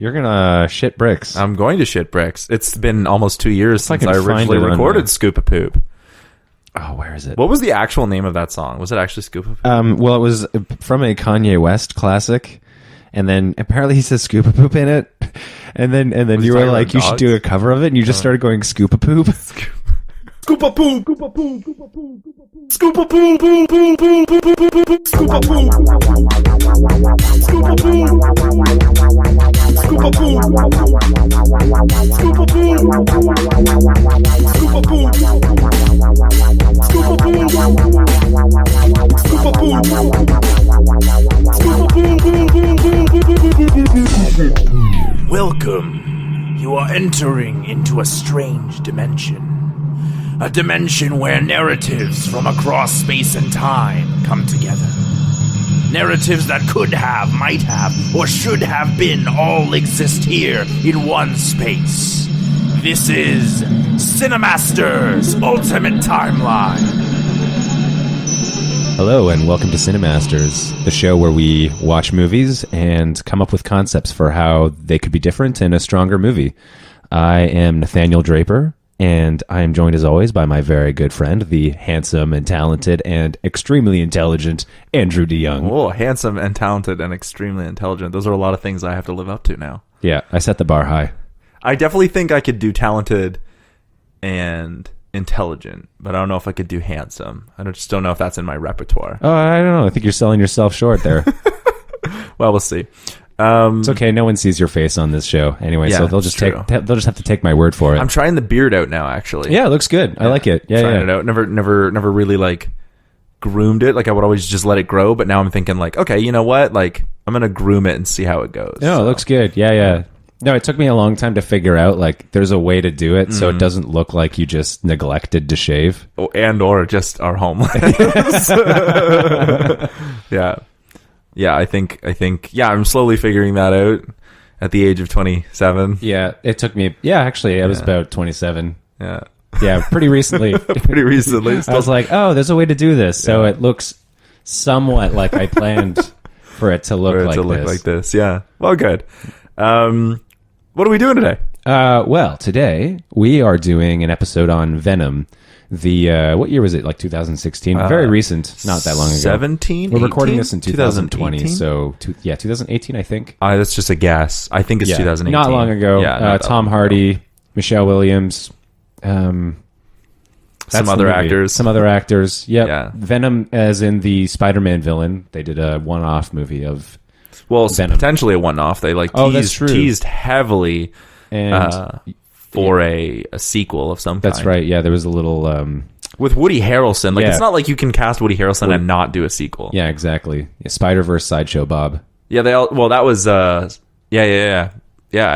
You're gonna shit bricks. I'm going to shit bricks. It's been almost 2 years since I can find originally it on recorded the- Scoop a Poop. Oh, where is it? What was the actual name of that song? Was it actually Scoop a Poop? Well, it was from a Kanye West classic, and then apparently he says "Scoop a Poop" in it, and then Was he you were talking like, about "You should do a cover of it," and you just started going "Scoop a Poop." Scoop a Poop! Scoop a Poop! Scoop a Poop! Scoop a Poop! Scoop a Poop! Scoop a Poop! Scoop a Poop! Scoop a Poop! Scoop a Poop! Scoop a Poop! Scoop a Poop! Welcome. You are entering into a strange dimension. A dimension where narratives from across space and time come together. Narratives that could have, might have, or should have been all exist here in one space. This is CineCasters Ultimate Timeline. Hello, and welcome to CineCasters, the show where we watch movies and come up with concepts for how they could be different in a stronger movie. I am Nathaniel Draper, and I am joined as always by my very good friend, the handsome and talented and extremely intelligent Andrew DeYoung. Oh, handsome and talented and extremely intelligent. Those are a lot of things I have to live up to now. Yeah, I set the bar high. I definitely think I could do talented and intelligent, but I don't know if I could do handsome. Just don't know if that's in my repertoire. Oh, I don't know. I think you're selling yourself short there. Well, we'll see. It's okay. No one sees your face on this show anyway, Yeah, so they'll just true. they'll just have to take my word for it. I'm trying the beard out now, actually. Yeah, it looks good. I like it. Yeah, Trying yeah. it out. Never really like groomed it. Like I would always just let it grow, but now I'm thinking like, okay, you know what? Like I'm gonna groom it and see how it goes. No, So, it looks good. Yeah, yeah. No, it took me a long time to figure out like there's a way to do it so it doesn't look like you just neglected to shave. or just are homeless. Yeah. Yeah, I think I'm slowly figuring that out at the age of 27. Yeah, it took me. Yeah, actually, I was about 27. Yeah. Yeah, pretty recently. Pretty recently. I was like, oh, there's a way to do this, so it looks somewhat like I planned for it to look like this. Yeah. Well, good. What are we doing today? Well, today we are doing an episode on Venom. The what year was it? Like 2016. Very recent, not that long ago. 17. We're recording 18? this in 2020, 2018? so 2018, I think. That's just a guess. I think it's 2018. Not long ago. Yeah, not that Tom long Hardy, ago. Michelle Williams, Some the other movie. actors. Some other actors. Yep. Yeah. Venom, as in the Spider-Man villain. They did a one-off movie of Well, Venom. potentially a one-off. They like that's true. teased heavily and for a sequel of some kind. that's right. Yeah, there was a little. With Woody Harrelson. Like Yeah. it's not like you can cast Woody Harrelson and not do a sequel. Yeah, exactly. Yeah, Spider-Verse Sideshow Bob. Yeah, that was yeah.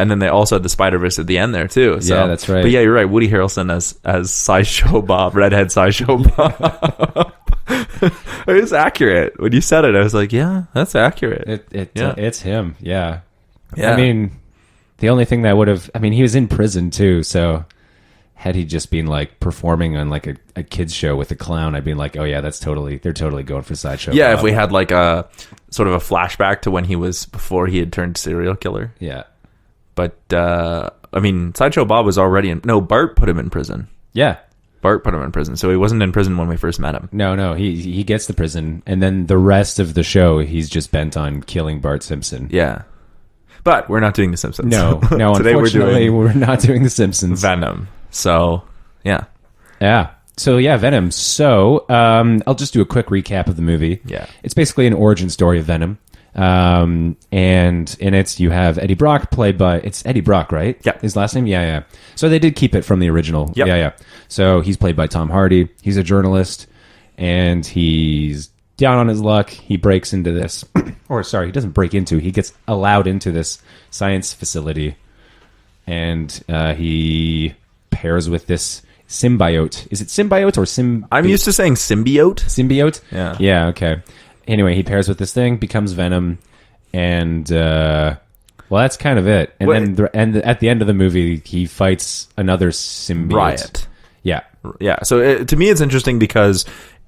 And then they also had the Spider-Verse at the end there too. So. Yeah, that's right. But yeah, you're right. Woody Harrelson as Sideshow Bob, redhead Sideshow Bob. It was accurate. When you said it, I was like, yeah, that's accurate. It's him. Yeah. Yeah. I mean, the only thing that would have, he was in prison too, so had he just been like performing on like a kid's show with a clown, I'd be like, oh yeah, they're totally going for Sideshow Yeah, Bob. if we had like a sort of a flashback to when before he had turned serial killer. Yeah. But Sideshow Bob was already Bart put him in prison. Yeah. Bart put him in prison, so he wasn't in prison when we first met him. No, he gets the prison, and then the rest of the show, he's just bent on killing Bart Simpson. Yeah. But we're not doing The Simpsons. No, Today unfortunately, we're not doing The Simpsons. Venom. So, yeah. Yeah. So, yeah, Venom. So, I'll just do a quick recap of the movie. Yeah. It's basically an origin story of Venom. And in it, you have Eddie Brock played by... It's Eddie Brock, right? Yeah. His last name? Yeah. So they did keep it from the original. Yep. Yeah. So he's played by Tom Hardy. He's a journalist, and he's down on his luck. He breaks into this... he doesn't break into. He gets allowed into this science facility, and he pairs with this symbiote. Is it symbiote or I'm used to saying symbiote. Symbiote? Yeah. Yeah, okay. Anyway, he pairs with this thing, becomes Venom, and that's kind of it. And then at the end of the movie, he fights another symbiote. Riot. Yeah. Yeah. So to me, it's interesting because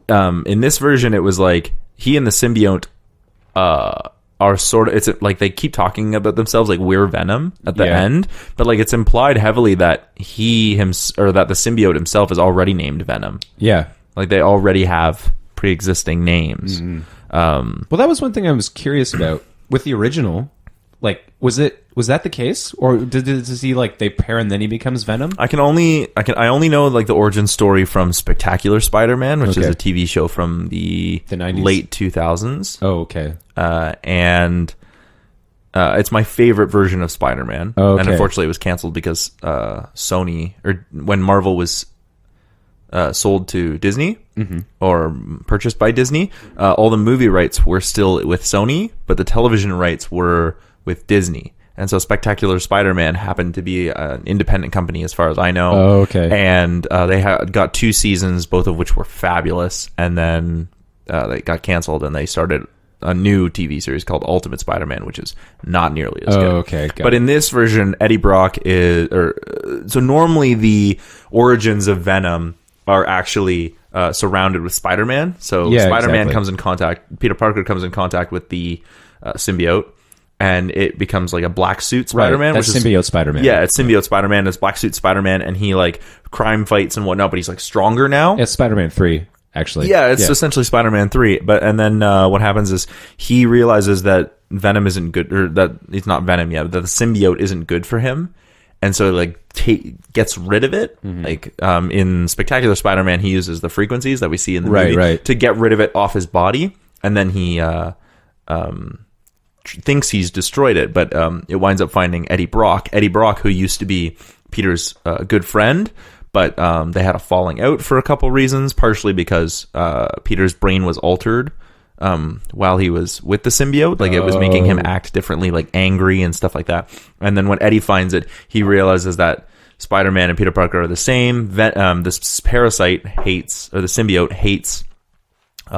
in this version, it was like he and the symbiote are sort of, it's like they keep talking about themselves like we're Venom at the Yeah. end, but like it's implied heavily that that the symbiote himself is already named Venom. Yeah. Like they already have pre-existing names. Well, that was one thing I was curious about with the original. Like, was that the case, or does he like they pair and then he becomes Venom? I only know like the origin story from Spectacular Spider-Man, which is a TV show from the 90s? late 2000s. Oh, okay. And it's my favorite version of Spider-Man. Oh, okay. And unfortunately, it was canceled because Sony, or when Marvel was sold to Disney or purchased by Disney, all the movie rights were still with Sony, but the television rights were with Disney. And so Spectacular Spider-Man happened to be an independent company as far as I know. Oh, okay. And they got 2 seasons, both of which were fabulous. And then they got canceled and they started a new TV series called Ultimate Spider-Man, which is not nearly as good. Okay. But in this version, Eddie Brock so normally the origins of Venom are actually surrounded with Spider-Man. So Spider-Man comes in contact, Peter Parker comes in contact with the symbiote, and it becomes like a black suit Spider-Man. Right, that's which is symbiote Spider-Man. Yeah, it's symbiote Spider-Man, it's black suit Spider-Man, and he like crime fights and whatnot, but he's like stronger now. It's Spider-Man 3, actually. Yeah, it's essentially Spider-Man 3. And then what happens is he realizes that Venom isn't good, or that he's not Venom yet, that the symbiote isn't good for him. And so like gets rid of it. Like in Spectacular Spider-Man, he uses the frequencies that we see in the movie to get rid of it off his body. And then he thinks he's destroyed it, but it winds up finding Eddie Brock, who used to be Peter's good friend, but they had a falling out for a couple reasons, partially because Peter's brain was altered while he was with the symbiote. Like it was making him act differently, like angry and stuff like that. And then when Eddie finds it, he realizes that Spider-Man and Peter Parker are the same. This parasite hates, or the symbiote hates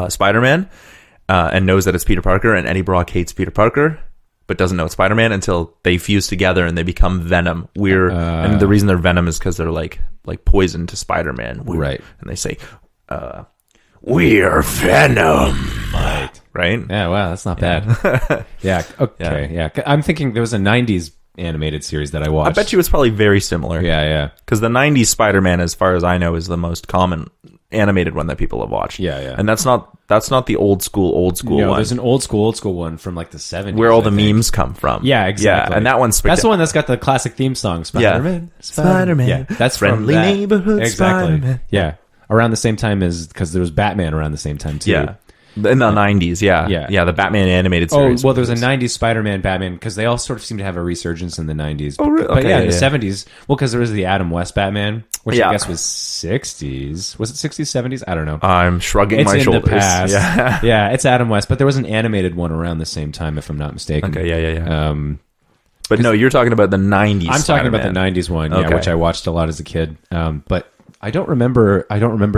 Spider-Man, and knows that it's Peter Parker, and Eddie Brock hates Peter Parker, but doesn't know it's Spider-Man until they fuse together and they become Venom. And the reason they're Venom is because they're like poison to Spider-Man. Right. And they say, we're Venom. Right? Yeah, wow, that's not bad. Yeah, okay, yeah. I'm thinking there was a 90s animated series that I watched. I bet you it's probably very similar. Yeah. Because the 90s Spider-Man, as far as I know, is the most common animated one that people have watched. Yeah. And that's not the old school No, one. there's an old school one from like the 70s. Where all the memes come from. Yeah, exactly. Yeah, and that one's that's the one that's got the classic theme song, Spider-Man. Spider-Man. Yeah, that's Friendly from that. neighborhood Exactly. Spider-Man. Yeah. Around the same time because there was Batman around the same time too. Yeah. In the 90s, yeah, the Batman animated series. Oh, well, there's a 90s Spider-Man, Batman, because they all sort of seem to have a resurgence in the 90s. Oh, really? But Okay, yeah, in yeah. the 70s, well, because there was the Adam West Batman, which Yeah. I guess was 60s. Was it 60s, 70s? I don't know. I'm shrugging It's my in shoulders. the past. Yeah. Yeah, it's Adam West, but there was an animated one around the same time, if I'm not mistaken. Okay, yeah. Um, But no, you're talking about the 90s I'm talking about the Spider-Man. 90s one, Okay. which I watched a lot as a kid. But I don't remember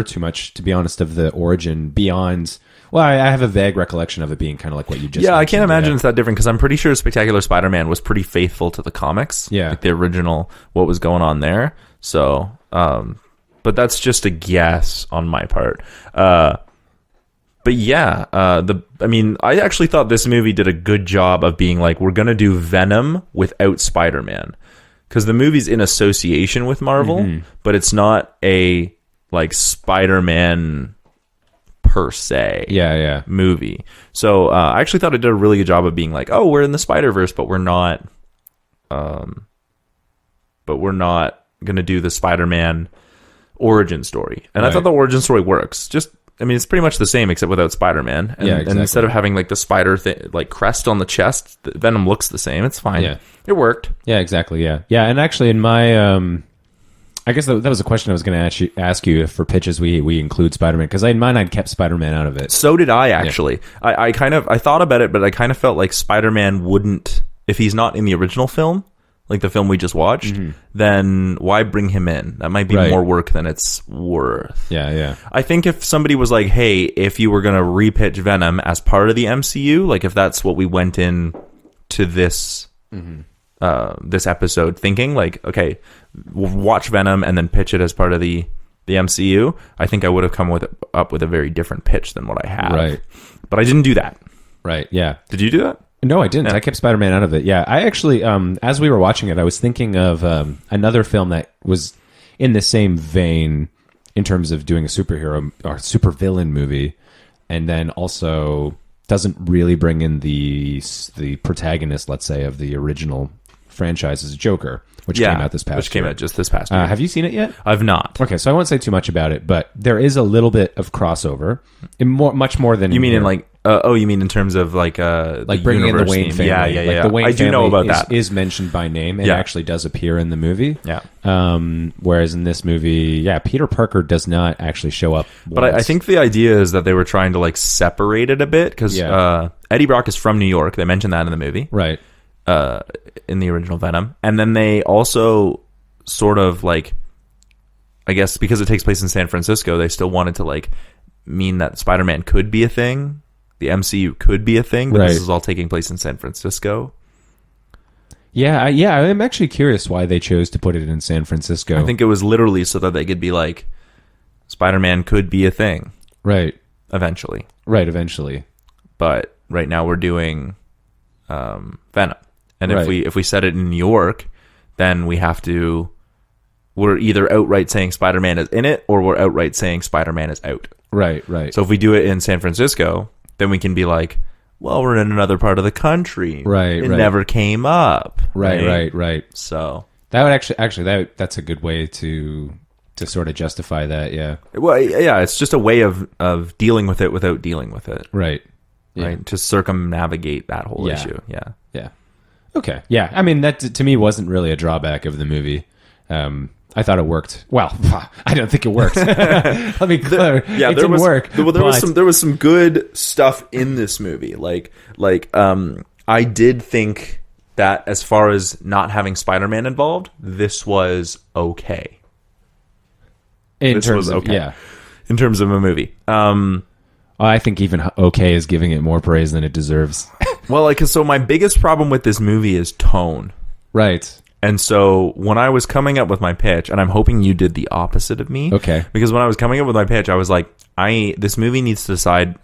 too much, to be honest, of the origin beyond. Well, I have a vague recollection of it being kind of like what you just. Yeah, I can't mentioned. imagine it's that different because I'm pretty sure Spectacular Spider-Man was pretty faithful to the comics. Yeah. Like the original, what was going on there. So, but that's just a guess on my part. But yeah, I actually thought this movie did a good job of being like, we're going to do Venom without Spider-Man. Because the movie's in association with Marvel, but it's not a like Spider-Man per se movie. So I actually thought it did a really good job of being like, oh, we're in the Spider-Verse, but we're not going to do the Spider-Man origin story. And I thought the origin story works. It's pretty much the same except without Spider-Man. And, exactly. and instead of having like the spider like crest on the chest, the Venom looks the same. It's fine. Yeah. It worked. Yeah, exactly. Yeah. And actually, in my, I guess that was a question I was going to ask you if for pitches we include Spider-Man, because in mine I'd kept Spider-Man out of it. So did I actually. Yeah. I thought about it, but I kind of felt like Spider-Man wouldn't, if he's not in the original film, like the film we just watched, then why bring him in? That might be more work than it's worth. Yeah. I think if somebody was like, hey, if you were going to repitch Venom as part of the MCU, like if that's what we went in to this this episode thinking, like, okay, we'll watch Venom and then pitch it as part of the MCU, I think I would have come up with a very different pitch than what I have. Right. But I didn't do that. Right. Yeah. Did you do that? No, I didn't. Yeah. I kept Spider-Man out of it. Yeah, I actually, as we were watching it, I was thinking of another film that was in the same vein in terms of doing a superhero or supervillain movie, and then also doesn't really bring in the protagonist, let's say, of the original franchise as Joker, which came out this past which came year. out just this past year. Have you seen it yet? I've not. Okay, so I won't say too much about it, but there is a little bit of crossover, much more than You mean in here. like? You mean in terms of like Like bringing in the universe Wayne theme? family. Yeah. Like the Wayne I do know family about that. is mentioned by name and Yeah. actually does appear in the movie. Yeah. Whereas in this movie, Peter Parker does not actually show up. But I think the idea is that they were trying to like separate it a bit because Eddie Brock is from New York. They mentioned that in the movie, right. in the original Venom, and then they also sort of like, I guess because it takes place in San Francisco, they still wanted to like mean that Spider-Man could be a thing. The MCU could be a thing, but Right. this is all taking place in San Francisco. I'm actually curious why they chose to put it in San Francisco. I think it was literally so that they could be like, Spider-Man could be a thing right, eventually. But right now we're doing Venom, and Right. if we set it in New York, then we're either outright saying Spider-Man is in it, or we're outright saying Spider-Man is out. right. So if we do it in San Francisco, then we can be like, well, we're in another part of the country. Right, It right. never came up. Right. So, That would actually that's a good way to sort of justify that. Yeah. well, yeah, it's just a way of dealing with it without dealing with it. Right. Yeah. Right. To circumnavigate that whole Yeah. issue. Yeah. Yeah. Okay. Yeah. I mean, that to me wasn't really a drawback of the movie. I thought it worked. Well, I don't think it worked. Let me clear. It didn't work. Well, there but- was some good stuff in this movie. I did think that as far as not having Spider-Man involved, this was okay. in this terms was of okay. In terms of a movie. I think even okay is giving it more praise than it deserves. Well, so my biggest problem with this movie is tone. Right. And so when I was coming up with my pitch, and I'm hoping you did the opposite of me. Okay. Because when I was coming up with my pitch, I was like, this movie needs to decide.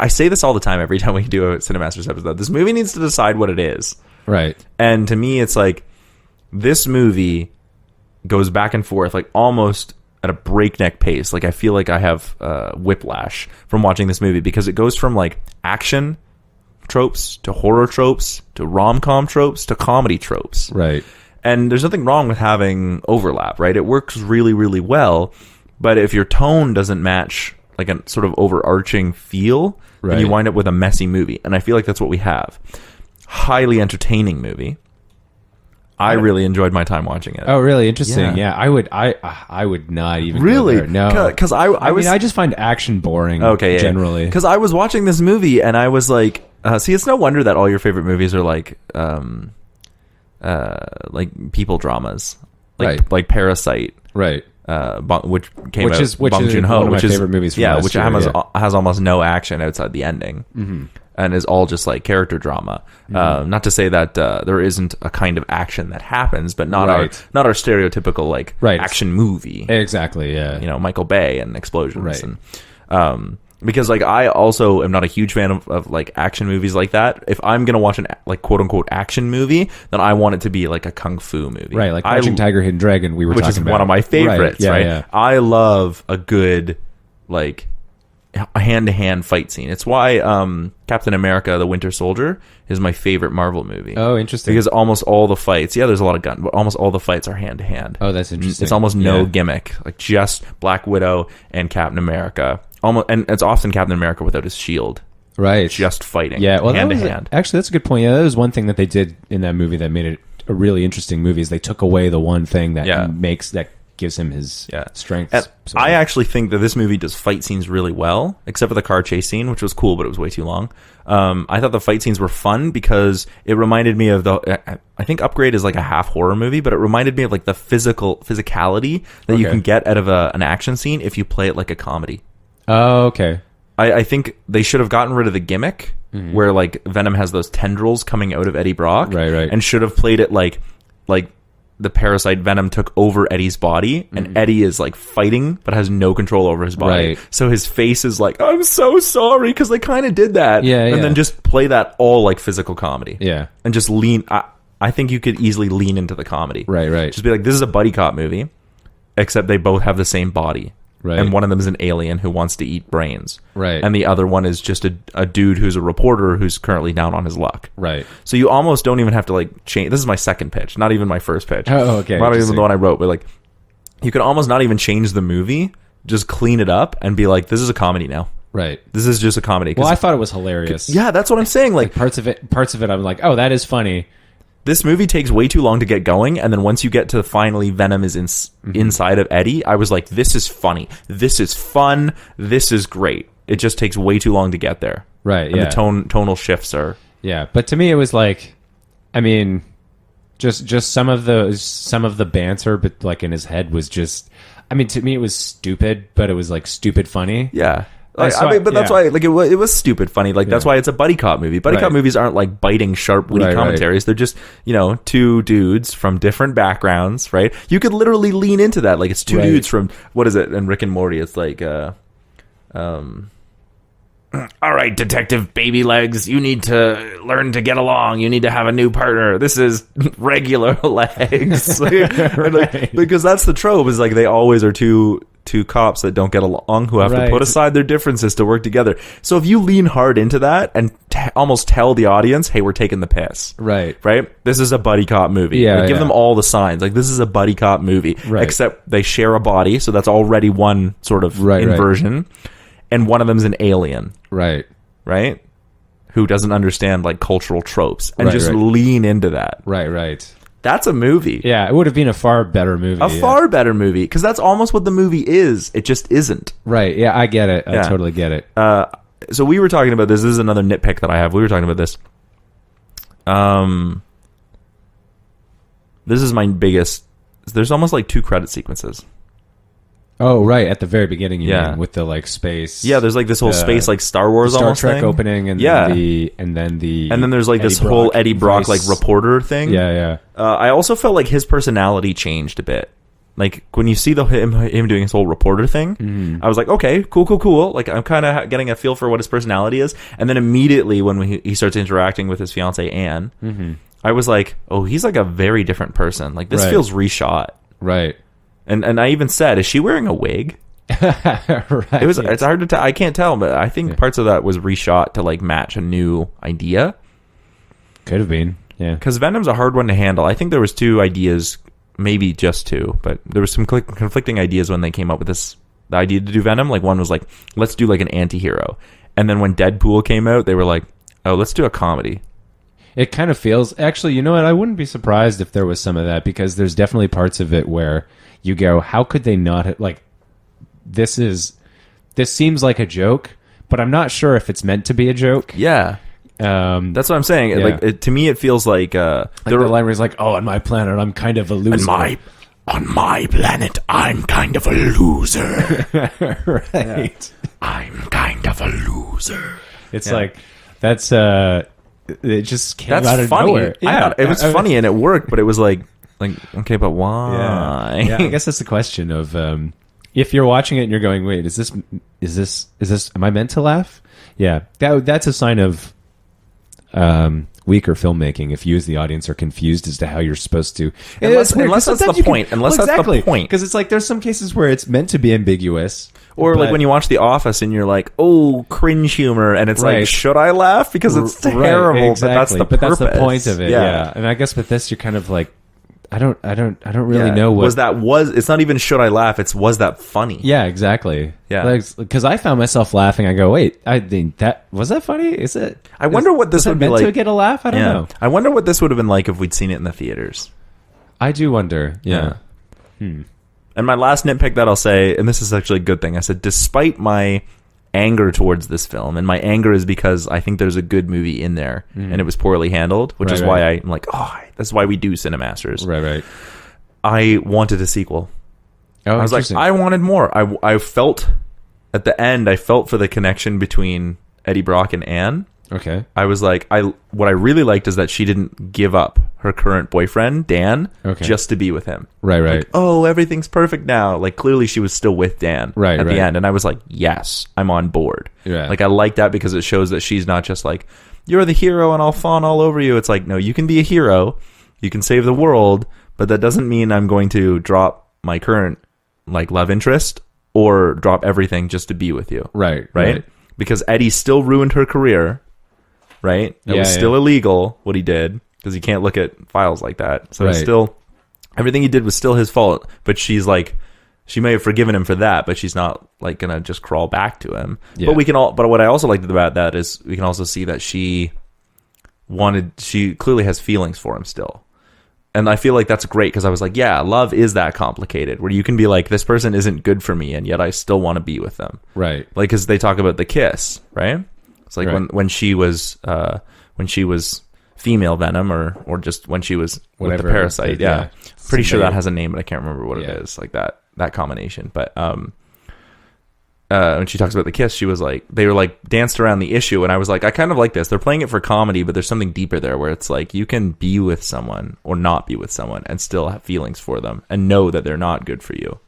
I say this all the time every time we do a CineMasters episode. This movie needs to decide what it is. Right. And to me, it's like, this movie goes back and forth, like almost at a breakneck pace. Like I feel like I have whiplash from watching this movie because it goes from like action tropes to horror tropes to rom-com tropes to comedy tropes. Right. And there's nothing wrong with having overlap, right? It works really, really well. But if your tone doesn't match like a sort of overarching feel, then you Right. wind up with a messy movie. And I feel like that's what we have. Highly entertaining movie. I really enjoyed my time watching it. Oh, really interesting. Yeah. Yeah, I would not even Really? go there. No, Because I was... I just find action boring. Okay, yeah. generally. Because I was watching this movie and I was like, see, it's no wonder that all your favorite movies are like people dramas, Right. like Parasite, Right. which came out is Bong is Joon-ho, one of my which is favorite movies from yeah, last which year, has almost no action outside the ending, and is all just like character drama. Not to say that there isn't a kind of action that happens, but not Right. our stereotypical like Right. action movie. Exactly. Yeah. Michael Bay and explosions, Right. and because like I also am not a huge fan of like action movies like that. If I'm gonna watch an like quote unquote action movie, then I want it to be like a kung fu movie, Right. Like Crouching Tiger, Hidden Dragon. We were which talking is about one of my favorites, Yeah, right? Yeah. I love a good like a hand-to-hand fight scene. It's why Captain America: The Winter Soldier is my favorite Marvel movie. Oh, interesting. Because almost all the fights, there's a lot of gun, but almost all the fights are hand-to-hand. Oh, that's interesting. It's almost no Yeah. gimmick, like just Black Widow and Captain America. Almost, and it's often Captain America without his shield, Right. just fighting, Yeah. Well, hand that to was, hand. actually, that's a good point. Yeah, that was one thing that they did in that movie that made it a really interesting movie. Is they took away the one thing that Yeah. gives him his strength. And I actually think that this movie does fight scenes really well, except for the car chase scene, which was cool, but it was way too long. I thought the fight scenes were fun because it reminded me of I think Upgrade is like a half horror movie, but it reminded me of like the physicality that you Okay. can get out of an action scene if you play it like a comedy. Oh, okay. I think they should have gotten rid of the gimmick where like Venom has those tendrils coming out of Eddie Brock, Right. and should have played it like the parasite Venom took over Eddie's body, and Eddie is like fighting but has no control over his body. Right. So his face is like, I'm so sorry, because they kind of did that. And then just play that all like physical comedy. Yeah. And just lean. I think you could easily lean into the comedy. Right. Just be like, this is a buddy cop movie, except they both have the same body. Right. And one of them is an alien who wants to eat brains. Right. And the other one is just a dude who's a reporter who's currently down on his luck. Right. So you almost don't even have to like change. This is my second pitch, not even my first pitch. Oh, okay. Not even the one I wrote, but like you could almost not even change the movie, just clean it up and be like, this is a comedy now. Right. This is just a comedy. Well, I thought it was hilarious. Yeah, that's what I'm saying. Like parts of it, I'm like, oh, that is funny. This movie takes way too long to get going, and then once you get to finally Venom is inside of Eddie, I was like, this is funny. This is fun. This is great. It just takes way too long to get there. Right, and the tonal shifts are... Yeah, but to me it was like, I mean, just some of the banter, but like in his head was just, I mean, to me it was stupid, but it was like stupid funny. Yeah. Like, that's why like it was stupid funny. Like that's why it's a buddy cop movie. Buddy cop movies aren't like biting, sharp, witty commentaries. They're just, you know, two dudes from different backgrounds, right? You could literally lean into that. Like it's two dudes from, what is it? And Rick and Morty, it's like, all right, Detective Baby Legs, you need to learn to get along. You need to have a new partner. This is regular legs. Because that's the trope, is like they always are two cops that don't get along who have to put aside their differences to work together. So if you lean hard into that and almost tell the audience, hey, we're taking the piss. Right? This is a buddy cop movie. Give them all the signs. Like, this is a buddy cop movie. Except they share a body, so that's already one sort of inversion. And one of them's an alien. Right? Who doesn't understand, like, cultural tropes. And just lean into that. Right. That's a movie. Yeah, it would have been a far better movie. Far better movie, because that's almost what the movie is. It just isn't. Right, yeah, I get it. I totally get it. So we were talking about this. This is another nitpick that I have. We were talking about this. This is my biggest... There's almost like 2 credit sequences. Oh, right, at the very beginning, you mean, with the, like, space... Yeah, there's, like, this whole space, like, Star Wars almost Star Trek thing. Opening, and then there's, like, this whole Eddie Brock, like, reporter thing. Yeah. I also felt like his personality changed a bit. Like, when you see him doing his whole reporter thing, I was like, okay, cool. Like, I'm kind of getting a feel for what his personality is. And then immediately, when he starts interacting with his fiancée, Anne, I was like, oh, he's, like, a very different person. Like, this feels reshot. Right. And I even said, is she wearing a wig? It's hard to tell. I can't tell, but I think parts of that was reshot to like match a new idea. Could have been, yeah. Because Venom's a hard one to handle. I think there was 2 ideas, maybe just 2, but there was some conflicting ideas when they came up with the idea to do Venom. Like one was like, let's do like an anti-hero. And then when Deadpool came out, they were like, oh, let's do a comedy. It kind of feels, actually, you know what? I wouldn't be surprised if there was some of that, because there's definitely parts of it where you go, how could they not have, like, this seems like a joke, but I'm not sure if it's meant to be a joke. Yeah. That's what I'm saying. Yeah. Like, to me, it feels like the line where he's like, oh, on my planet, I'm kind of a loser. On my planet, I'm kind of a loser. Right. Yeah. I'm kind of a loser. It's like, that's, it just came out of nowhere. Yeah. It was funny and it worked, but it was like, okay, but why? Yeah, I guess that's the question of if you're watching it and you're going, wait, is this am I meant to laugh? Yeah, that's a sign of weaker filmmaking if you as the audience are confused as to how you're supposed to. Unless that's the point. Unless that's the point. Because it's like there's some cases where it's meant to be ambiguous. Or like when you watch The Office and you're like, oh, cringe humor, and it's like, should I laugh? Because it's terrible. Exactly. But that's the point of it. Yeah. And I guess with this, you're kind of like, I don't really know what it's not even should I laugh, it's was that funny. Yeah, exactly. Yeah. Because I found myself laughing. I go, wait, I think was that funny? Is it? I wonder what this would be like to get a laugh. I don't know. I wonder what this would have been like if we'd seen it in the theaters. I do wonder. Yeah. And my last nitpick that I'll say, and this is actually a good thing, I said, despite my anger towards this film, and my anger is because I think there's a good movie in there, and it was poorly handled, which is why I'm like, oh, that's why we do CineMasters. Right. I wanted a sequel. I was like, I wanted more. I felt at the end, I felt for the connection between Eddie Brock and Anne, Okay. I was like, what I really liked is that she didn't give up her current boyfriend, Dan, just to be with him. Right. Like, oh, everything's perfect now. Like, clearly she was still with Dan at the end. And I was like, yes, I'm on board. Yeah. Like, I like that because it shows that she's not just like, you're the hero and I'll fawn all over you. It's like, no, you can be a hero. You can save the world. But that doesn't mean I'm going to drop my current, like, love interest or drop everything just to be with you. Right. Because Eddie still ruined her career. Right? It was still illegal what he did because you can't look at files like that. So it's still, everything he did was still his fault. But she's like, she may have forgiven him for that, but she's not like gonna just crawl back to him. Yeah. But what I also liked about that is we can also see that she clearly has feelings for him still. And I feel like that's great because I was like, yeah, love is that complicated where you can be like, this person isn't good for me and yet I still want to be with them. Right. Like, because they talk about the kiss, right? It's like when she was female Venom or just when she was with the parasite. Yeah. Pretty sure that has a name, but I can't remember what it is. Like that combination. But when she talks about the kiss, she was like, they were like danced around the issue, and I was like, I kind of like this. They're playing it for comedy, but there's something deeper there where it's like you can be with someone or not be with someone and still have feelings for them and know that they're not good for you.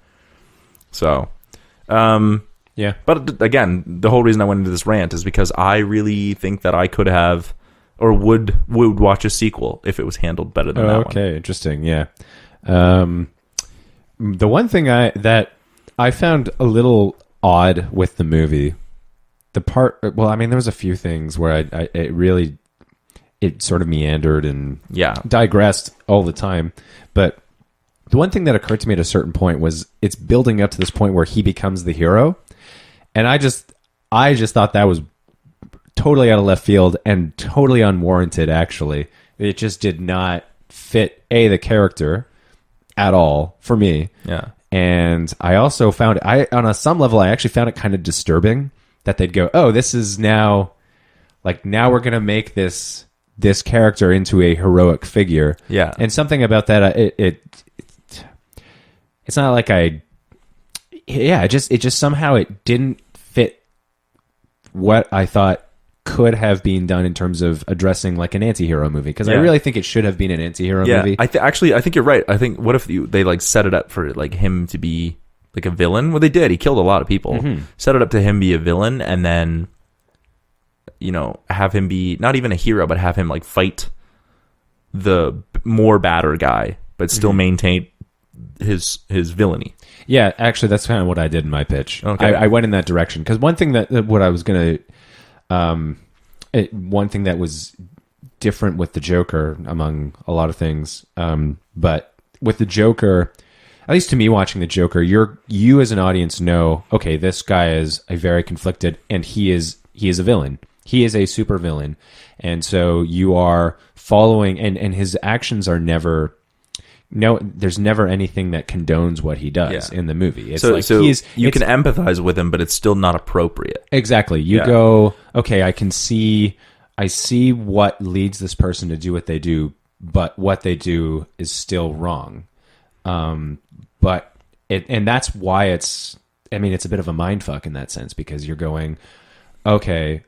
So, yeah. But again, the whole reason I went into this rant is because I really think that I could have or would watch a sequel if it was handled better than that one. Okay, interesting. Yeah. The one thing that I found a little odd with the movie, there was a few things where it sort of meandered and digressed all the time. But the one thing that occurred to me at a certain point was it's building up to this point where he becomes the hero. And I just thought that was totally out of left field and totally unwarranted, actually. It just did not fit, the character at all for me. Yeah. And I also found, on some level, I actually found it kind of disturbing that they'd go, oh, this is now we're going to make this character into a heroic figure. Yeah. And something about that, it's not like it just somehow it didn't fit what I thought could have been done in terms of addressing like an anti-hero movie, because I really think it should have been an anti-hero movie. I think you're right. I think what if they like set it up for like him to be like a villain? Well, they did. He killed a lot of people. Mm-hmm. Set it up to him be a villain, and then have him be not even a hero, but have him like fight the more badder guy, but still maintain his villainy. Yeah, actually, that's kind of what I did in my pitch. Okay. I went in that direction because one thing one thing that was different with the Joker, among a lot of things, but with the Joker, at least to me watching the Joker, you as an audience know, okay, this guy is a very conflicted, and he is a villain. He is a super villain, and so you are following, and his actions are never. No, there's never anything that condones what he does in the movie. It's you can empathize with him, but it's still not appropriate. Exactly. You go, okay, I see what leads this person to do what they do, but what they do is still wrong. And that's why it's a bit of a mindfuck in that sense, because you're going, okay,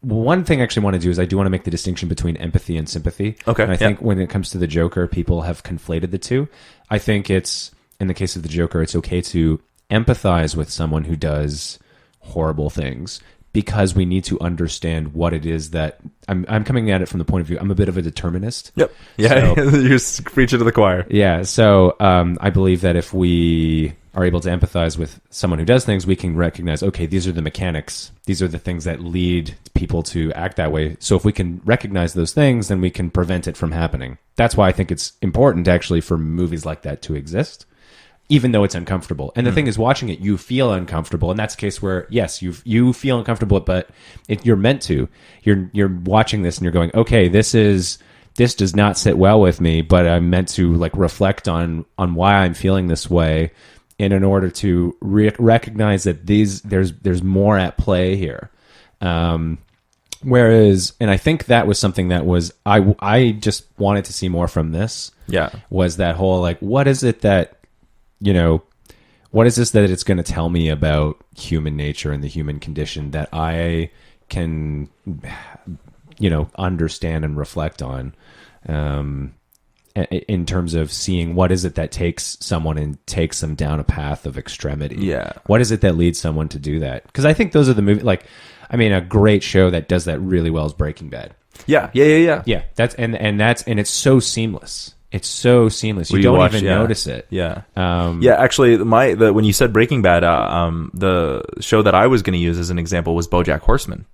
one thing I actually want to do is I do want to make the distinction between empathy and sympathy. Okay. And I think when it comes to the Joker, people have conflated the two. I think it's, in the case of the Joker, it's okay to empathize with someone who does horrible things, because we need to understand what it is that I'm coming at it from the point of view. I'm a bit of a determinist. Yep. Yeah. So, you're preaching to the choir. Yeah. So I believe that if we are able to empathize with someone who does things, we can recognize, okay, these are the mechanics. These are the things that lead people to act that way. So if we can recognize those things, then we can prevent it from happening. That's why I think it's important actually for movies like that to exist, even though it's uncomfortable. And the thing is, watching it, you feel uncomfortable. And that's a case where, yes, you feel uncomfortable, but you're meant to. You're watching this and you're going, okay, this does not sit well with me, but I'm meant to like reflect on why I'm feeling this way. And in order to recognize that there's more at play here. Whereas, and I think that was something that was, I just wanted to see more from this. Yeah. Was that whole, like, what is it that, what is this that it's going to tell me about human nature and the human condition that I can understand and reflect on, in terms of seeing what is it that takes someone and takes them down a path of extremity. Yeah. What is it that leads someone to do that? Because I think those are the movies. Like, I mean, a great show that does that really well is Breaking Bad. Yeah. Yeah, that's and it's so seamless. It's so seamless. You don't even notice it. Yeah. Actually, when you said Breaking Bad, the show that I was going to use as an example was BoJack Horseman.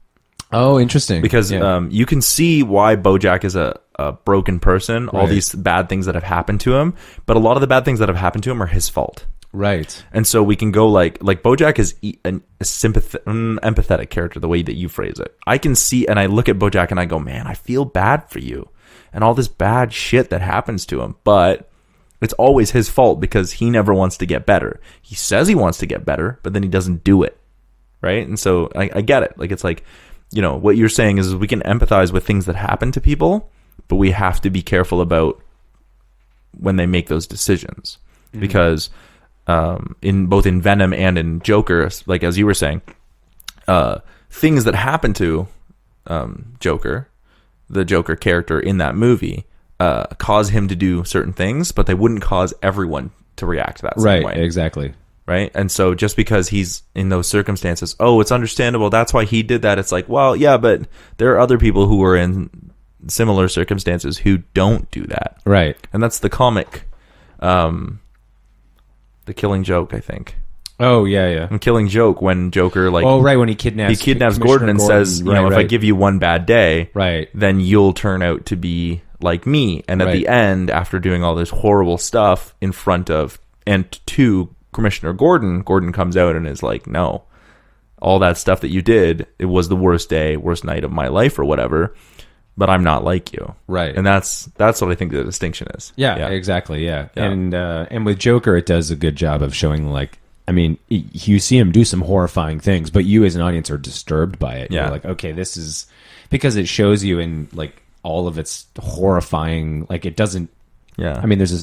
Oh, interesting. Because you can see why BoJack is a broken person. All these bad things that have happened to him, but a lot of the bad things that have happened to him are his fault. Right. And so we can go like BoJack is a empathetic character, the way that you phrase it. I can see, and I look at BoJack and I go, man, I feel bad for you. And all this bad shit that happens to him. But it's always his fault because he never wants to get better. He says he wants to get better, but then he doesn't do it. Right? And so I get it. Like, it's like, what you're saying is we can empathize with things that happen to people, but we have to be careful about when they make those decisions. Mm-hmm. Because in both in Venom and in Joker, like as you were saying, things that happen to Joker, the Joker character in that movie, cause him to do certain things, but they wouldn't cause everyone to react that same way. Right, exactly. Right? And so just because he's in those circumstances, it's understandable, that's why he did that. It's like, well, yeah, but there are other people who are in similar circumstances who don't do that. Right. And that's the comic, The Killing Joke, I think. Oh, yeah. And Killing Joke, when Joker, like... Oh, right, when he kidnaps Gordon and says, if I give you one bad day, right, then you'll turn out to be like me. And at the end, after doing all this horrible stuff in front of, and to Commissioner Gordon comes out and is like, no, all that stuff that you did, it was the worst night of my life or whatever, but I'm not like you. Right. And that's what I think the distinction is. Yeah. Exactly, yeah. And with Joker, it does a good job of showing, like, I mean, you see him do some horrifying things, but you as an audience are disturbed by it. Yeah. You're like, okay, this is... Because it shows you in, like, all of its horrifying... Like, it doesn't... Yeah. I mean, there's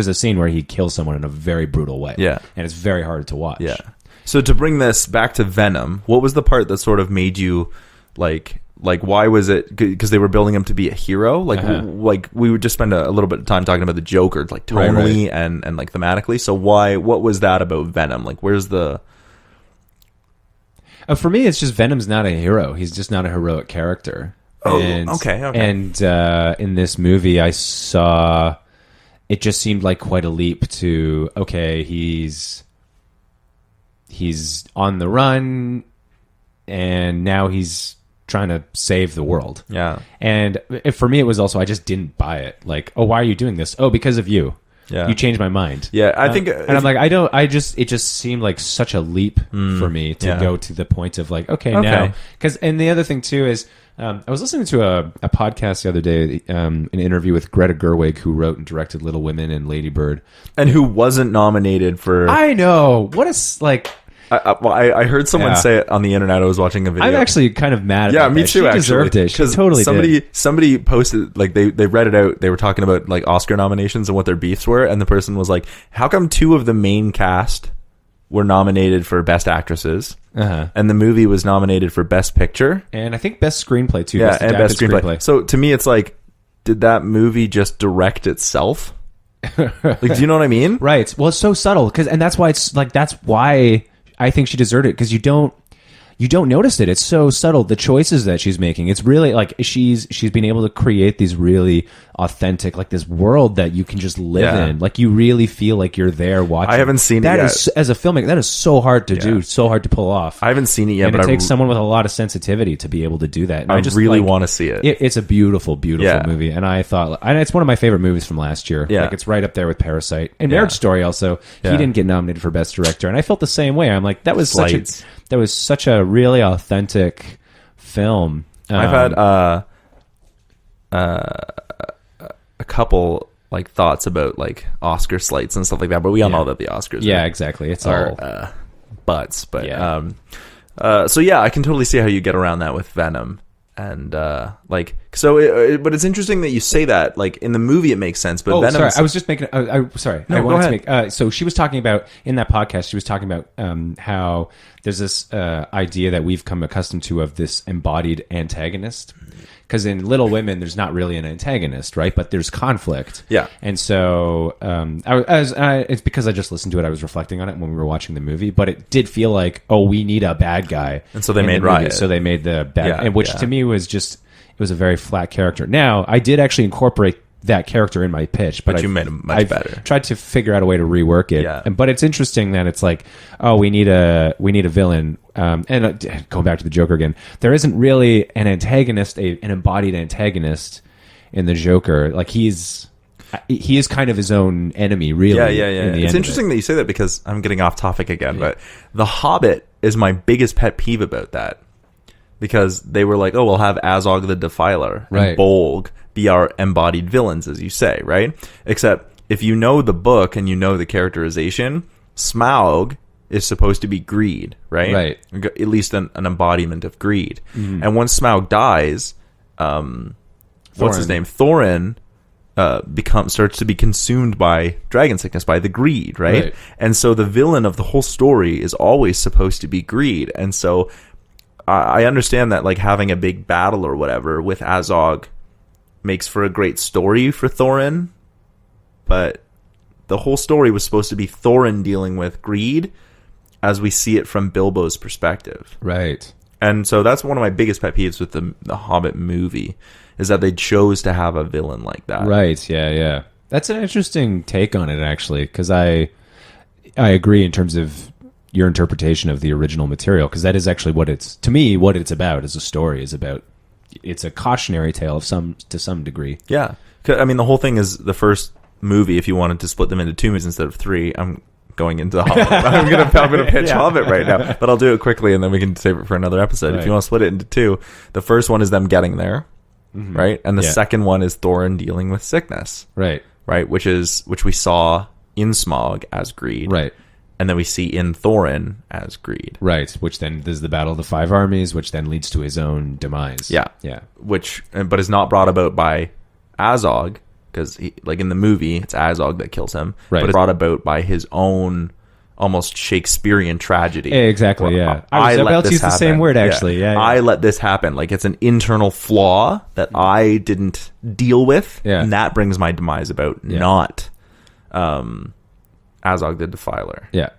a scene where he kills someone in a very brutal way. Yeah. And it's very hard to watch. Yeah. So to bring this back to Venom, what was the part that sort of made you, like why was it? Because they were building him to be a hero. Like we would just spend a little bit of time talking about the Joker, like tonally and like thematically. So what was that about Venom? Like, where's the... For me, it's just Venom's not a hero. He's just not a heroic character. Oh, and, okay. And in this movie, I saw... It just seemed like quite a leap to, okay, he's on the run, and now he's trying to save the world. Yeah. And for me, it was also, I just didn't buy it. Like, oh, why are you doing this? Oh, because of you. Yeah. You changed my mind. Yeah, I think... and I'm like, it just seemed like such a leap for me to go to the point of like, okay. Now. And the other thing too is, I was listening to a podcast the other day, an interview with Greta Gerwig, who wrote and directed Little Women and Lady Bird. And who wasn't nominated for... I know. What is, like... I heard someone say it on the internet. I was watching a video. I'm actually kind of mad about me that. too, She actually. deserved it. She totally did. Somebody posted, like, they read it out. They were talking about, like, Oscar nominations and what their beefs were. And the person was like, how come two of the main cast were nominated for Best Actresses, and the movie was nominated for Best Picture, and I think Best Screenplay too. Yeah, and Best Screenplay. So to me, it's like, did that movie just direct itself? Like, do you know what I mean? Right. Well, it's so subtle and that's why it's like, that's why I think she deserved it, because you don't notice it. It's so subtle. The choices that she's making. It's really like she's been able to create these really authentic, like this world that you can just live in. Like you really feel like you're there watching. I haven't seen it yet. As a filmmaker, that is so hard to do, so hard to pull off. I haven't seen it yet, and but it takes someone with a lot of sensitivity to be able to do that. And I just really want to see it. It's a beautiful, beautiful movie, and I thought, and it's one of my favorite movies from last year. Yeah. Like it's right up there with Parasite and Marriage Story. Also, he didn't get nominated for Best Director, and I felt the same way. I'm like, that was such a really authentic film. I've had a couple like thoughts about like Oscar slates and stuff like that, but we all know that the Oscars exactly. It's are all butts, but so yeah, I can totally see how you get around that with Venom. And but it's interesting that you say that. Like in the movie, it makes sense. But Venom. Sorry, I was just making. I wanted to make. So she was talking about in that podcast. She was talking about how there's this idea that we've come accustomed to of this embodied antagonist. Because in Little Women, there's not really an antagonist, right? But there's conflict. Yeah. And so it's because I just listened to it. I was reflecting on it when we were watching the movie. But it did feel like, we need a bad guy. And so they made Riot. So they made the bad, Yeah, and which to me was just, it was a very flat character. Now, I did actually incorporate that character in my pitch, But you made him much better. Tried to figure out a way to rework it. Yeah. But it's interesting that it's like, we need a villain. Going back to the Joker again, there isn't really an antagonist, an embodied antagonist in the Joker. Like he is kind of his own enemy, really. Yeah. It's interesting that you say that, because I'm getting off topic again, but The Hobbit is my biggest pet peeve about that, because they were like, we'll have Azog the Defiler and Bolg be our embodied villains, as you say, right? Except if you know the book and you know the characterization, Smaug is supposed to be greed, right? Right. At least an embodiment of greed. Mm-hmm. And once Smaug dies, what's his name? Thorin starts to be consumed by dragon sickness, by the greed, right? And so the villain of the whole story is always supposed to be greed. And so I understand that, like, having a big battle or whatever with Azog makes for a great story for Thorin, but the whole story was supposed to be Thorin dealing with greed as we see it from Bilbo's perspective. Right. And so that's one of my biggest pet peeves with the Hobbit movie, is that they chose to have a villain like that. Right, yeah. That's an interesting take on it, actually, because I agree in terms of your interpretation of the original material, because that is actually what it's about as a story, is about, it's a cautionary tale to some degree. Yeah. I mean, the whole thing is the first movie, if you wanted to split them into 2 movies instead of 3, I'm going into the Hobbit. I'm gonna pitch Hobbit right now, but I'll do it quickly and then we can save it for another episode. Right. If you want to split it into 2, the first one is them getting there, right? And the second one is Thorin dealing with sickness, right? Which we saw in Smaug as greed, right? And then we see in Thorin as greed, right? Which then there's the Battle of the Five Armies, which then leads to his own demise. Yeah. But is not brought about by Azog, because like in the movie, it's Azog that kills him, right? But it's brought about by his own almost Shakespearean tragedy. Exactly. Yeah. I was about to use the same word, actually. Yeah. I let this happen. Like, it's an internal flaw that I didn't deal with, and that brings my demise about, not Azog the Defiler. Yeah.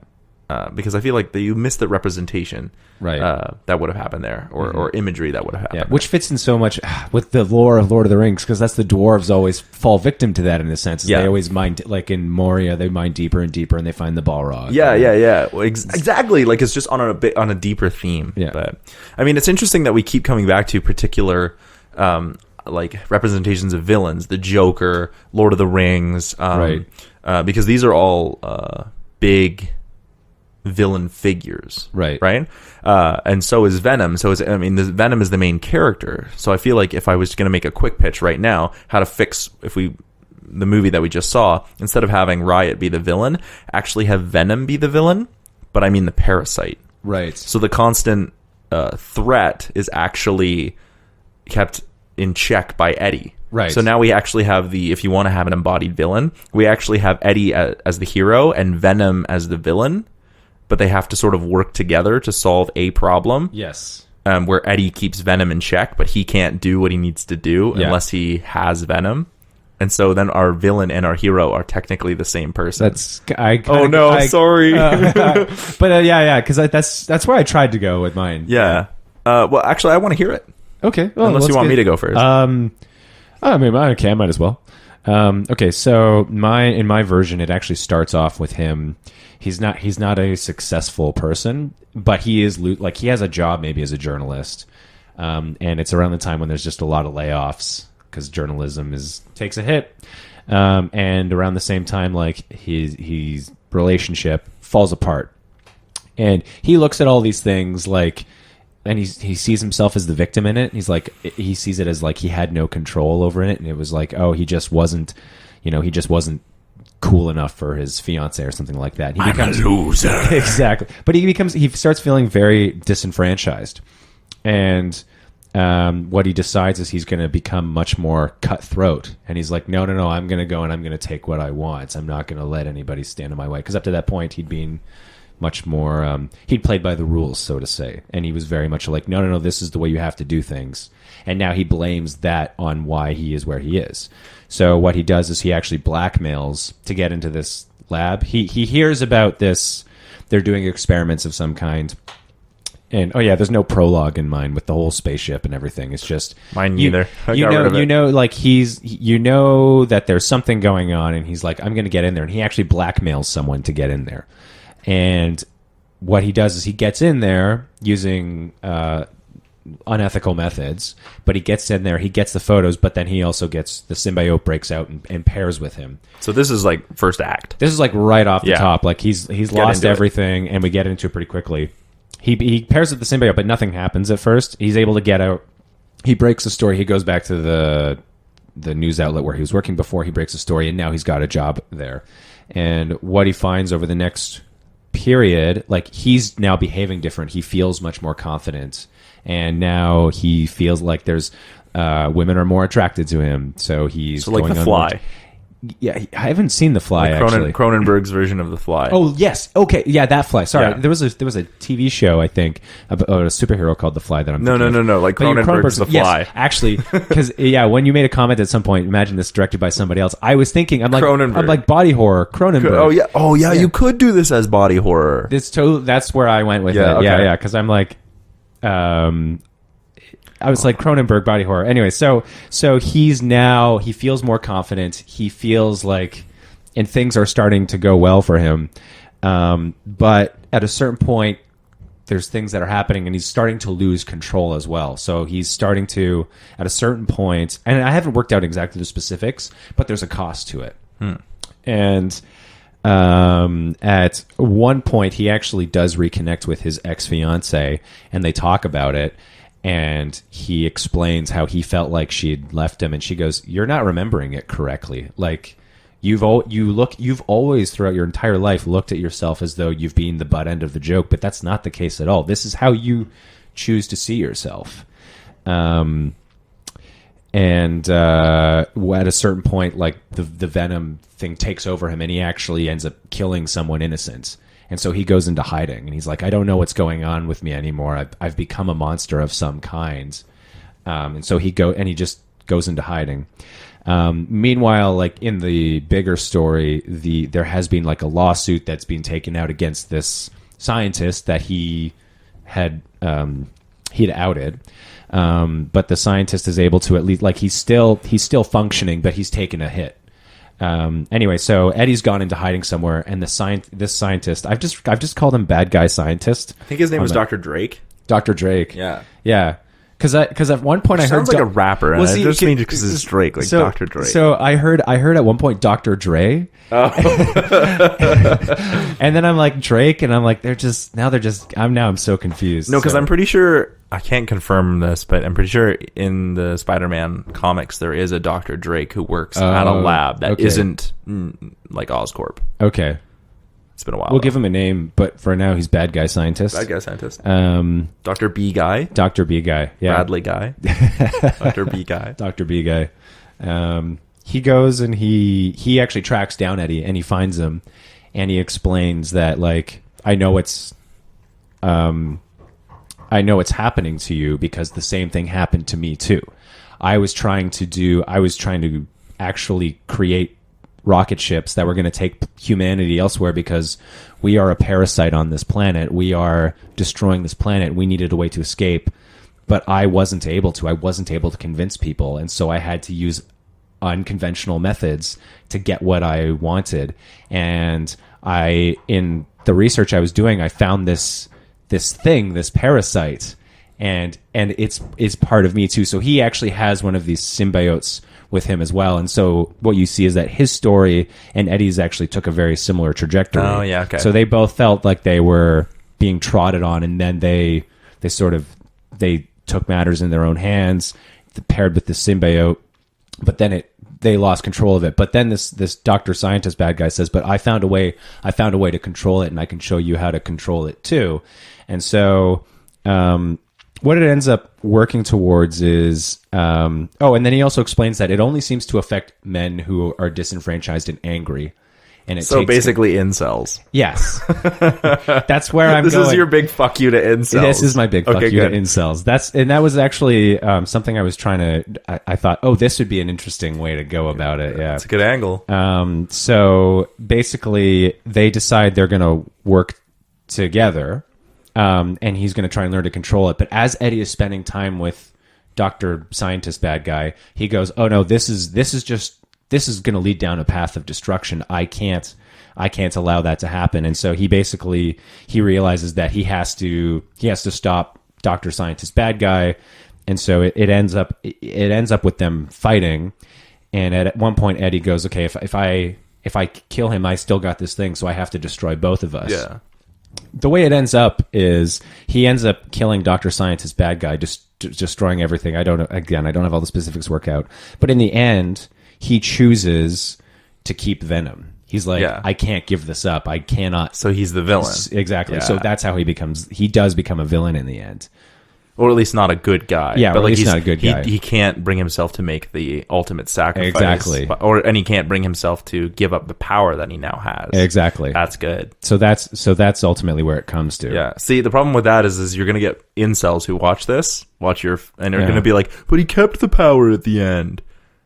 Because I feel like you missed the representation, right? That would have happened there, or imagery that would have happened. Yeah, which fits in so much with the lore of Lord of the Rings, because that's the dwarves always fall victim to that in a sense. They always mine, like in Moria, they mine deeper and deeper, and they find the Balrog. Yeah. Well, exactly. Like, it's just on a deeper theme. Yeah. But I mean, it's interesting that we keep coming back to particular like representations of villains, the Joker, Lord of the Rings, right? Because these are all big villain figures, right? And so is Venom. Venom is the main character. So I feel like if I was going to make a quick pitch right now, how to fix the movie that we just saw, instead of having Riot be the villain, actually have Venom be the villain, but I mean the parasite, right? So the constant threat is actually kept in check by Eddie. Right. So now we actually have if you want to have an embodied villain, we actually have Eddie as the hero and Venom as the villain, but they have to sort of work together to solve a problem. Yes. Where Eddie keeps Venom in check, but he can't do what he needs to do unless he has Venom. And so then our villain and our hero are technically the same person. Sorry. But because that's where I tried to go with mine. Yeah. Well, actually, I want to hear it. Okay. Well, unless you want me to go first. I might as well. Okay, so in my version, it actually starts off with him. He's not a successful person, but he is he has a job maybe as a journalist, and it's around the time when there's just a lot of layoffs because journalism takes a hit, and around the same time, like his relationship falls apart, and he looks at all these things and he sees himself as the victim in it. He's like, he sees it as like he had no control over it, and it was like, he just wasn't cool enough for his fiance or something like that. I'm a loser. Exactly. But he starts feeling very disenfranchised, and what he decides is he's going to become much more cutthroat. And he's like, no, I'm going to go and I'm going to take what I want. I'm not going to let anybody stand in my way. Because up to that point, he'd been much more. He'd played by the rules, so to say, and he was very much like, no, this is the way you have to do things. And now he blames that on why he is where he is. So what he does is he actually blackmails to get into this lab. He hears about this. They're doing experiments of some kind. And there's no prologue in mine with the whole spaceship and everything. It's just mine neither. Like that there's something going on, and he's like, I'm going to get in there, and he actually blackmails someone to get in there. And what he does is he gets in there using unethical methods, but he gets in there, he gets the photos, but then he also gets the symbiote breaks out and pairs with him. So this is like first act. This is like right off the top. Like he's lost everything, and we get into it pretty quickly. He pairs with the symbiote, but nothing happens at first. He's able to get out. He breaks the story. He goes back to the news outlet where he was working before. He breaks the story, and now he's got a job there. And what he finds over the next period, like he's now behaving different. He feels much more confident, and now he feels like there's women are more attracted to him. So he's like The Fly. Yeah, I haven't seen The Fly, actually. Cronenberg's version of The Fly. Oh, yes. Okay. Yeah, that Fly. Sorry. Yeah. There was a TV show, I think, about a superhero called The Fly that I'm No. Like Cronenberg's The Fly. Yes, actually, because, when you made a comment at some point, imagine this directed by somebody else, I was thinking, I'm like body horror, Cronenberg. Oh, yeah. You could do this as body horror. That's where I went with it. Okay. Yeah, because I'm like... I was like Cronenberg body horror. Anyway, so he feels more confident. He feels like, and things are starting to go well for him. But at a certain point, there's things that are happening, and he's starting to lose control as well. So he's starting to, at a certain point, and I haven't worked out exactly the specifics, but there's a cost to it. And at one point, he actually does reconnect with his ex-fiancée, and they talk about it. And he explains how he felt like she had left him, and she goes, "You're not remembering it correctly. Like you've always throughout your entire life looked at yourself as though you've been the butt end of the joke, but that's not the case at all. This is how you choose to see yourself." And at a certain point, like the Venom thing takes over him, and he actually ends up killing someone innocent. And so he goes into hiding, and he's like, I don't know what's going on with me anymore. I've become a monster of some kind. And so he just goes into hiding. Meanwhile, like in the bigger story, there has been like a lawsuit that's been taken out against this scientist that he'd outed. But the scientist is able to at least, like, he's still functioning, but he's taken a hit. Anyway, so Eddie's gone into hiding somewhere, and this scientist, I've just called him Bad Guy Scientist. I think his name was Dr. Drake. Dr. Drake. Yeah. Because at one point I heard sounds like a rapper, and I just mean because it's Drake, like Dr. Drake. So I heard at one point Dr. Dre. Oh. And then I'm like Drake, and I'm like I'm so confused. No, because I'm pretty sure, I can't confirm this, but I'm pretty sure in the Spider-Man comics there is a Dr. Drake who works at a lab that isn't like Oscorp. Okay. It's been a while. We'll give him a name, but for now he's Bad Guy Scientist. Bad Guy Scientist. Dr. B Guy. Dr. B Guy. Yeah. Bradley Guy. Dr. B Guy. Dr. B Guy. He goes and he actually tracks down Eddie, and he finds him, and he explains that, like, I know it's happening to you because the same thing happened to me too. I was trying to actually create rocket ships that were going to take humanity elsewhere because we are a parasite on this planet. We are destroying this planet. We needed a way to escape, but I wasn't able to convince people. And so I had to use unconventional methods to get what I wanted. And in the research I was doing, I found this parasite, and it's part of me too. So he actually has one of these symbiotes with him as well. And so what you see is that his story and Eddie's actually took a very similar trajectory. Oh, yeah, okay. So they both felt like they were being trodden on, and then they took matters in their own hands, paired with the symbiote, but then they lost control of it. But then this Dr. Scientist Bad Guy says, but I found a way to control it, and I can show you how to control it too. And so what it ends up working towards is and then he also explains that it only seems to affect men who are disenfranchised and angry. And so basically incels. Yes. That's where I'm going. This is your big fuck you to incels. This is my big fuck you to incels. That was actually something I was trying to... I thought, this would be an interesting way to go about it. Yeah, it's a good angle. So basically, they decide they're going to work together, and he's going to try and learn to control it. But as Eddie is spending time with Dr. Scientist Bad Guy, he goes, "Oh no, this is going to lead down a path of destruction. I can't allow that to happen." And so he realizes that he has to stop Dr. Scientist Bad Guy. And so it ends up with them fighting. And at one point Eddie goes, "Okay, if I kill him, I still got this thing, so I have to destroy both of us." Yeah. The way it ends up is he ends up killing Dr. Scientist Bad Guy, just destroying everything. I don't have all the specifics worked out, but in the end, he chooses to keep Venom. He's like, I can't give this up. I cannot. So he's the villain. Exactly. Yeah. So that's how he does become a villain in the end. Or at least not a good guy. Yeah, but at least not a good guy. He can't bring himself to make the ultimate sacrifice. Exactly. And he can't bring himself to give up the power that he now has. Exactly. That's good. So that's ultimately where it comes to. Yeah. See, the problem with that is you're going to get incels who watch this, and they're going to be like, but he kept the power at the end.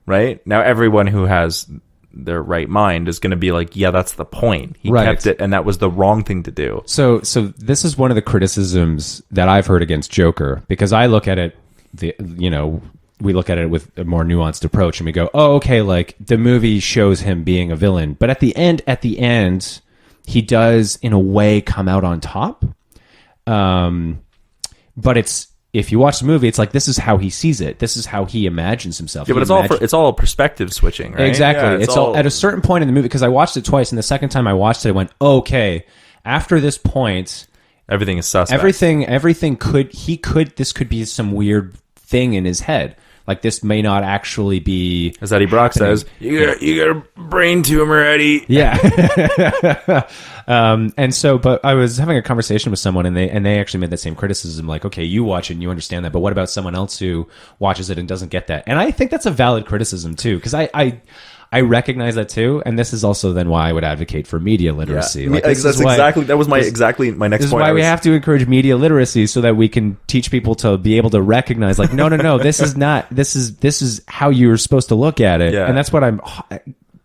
Right? Now everyone who has their right mind is going to be like, yeah, that's the point. He kept it, and that was the wrong thing to do. So this is one of the criticisms that I've heard against Joker, because I look at it, we look at it with a more nuanced approach, and we go, oh, okay, like the movie shows him being a villain, but at the end, he does in a way come out on top. But if you watch the movie, it's like this is how he sees it. This is how he imagines himself. Yeah, but it's all perspective switching, right? Exactly. Yeah, it's all at a certain point in the movie, because I watched it twice, and the second time I watched it, I went, okay, after this point, everything is suspect. Everything this could be some weird thing in his head. Like, this may not actually be... As Eddie Brock says, you got a brain tumor, Eddie. Yeah. And so, but I was having a conversation with someone, and they actually made that same criticism. Like, okay, you watch it and you understand that, but what about someone else who watches it and doesn't get that? And I think that's a valid criticism, too, because I recognize that too, and this is also then why I would advocate for media literacy. Yeah. That was my next point. This is why we have to encourage media literacy, so that we can teach people to be able to recognize, like, no, this is how you're supposed to look at it, and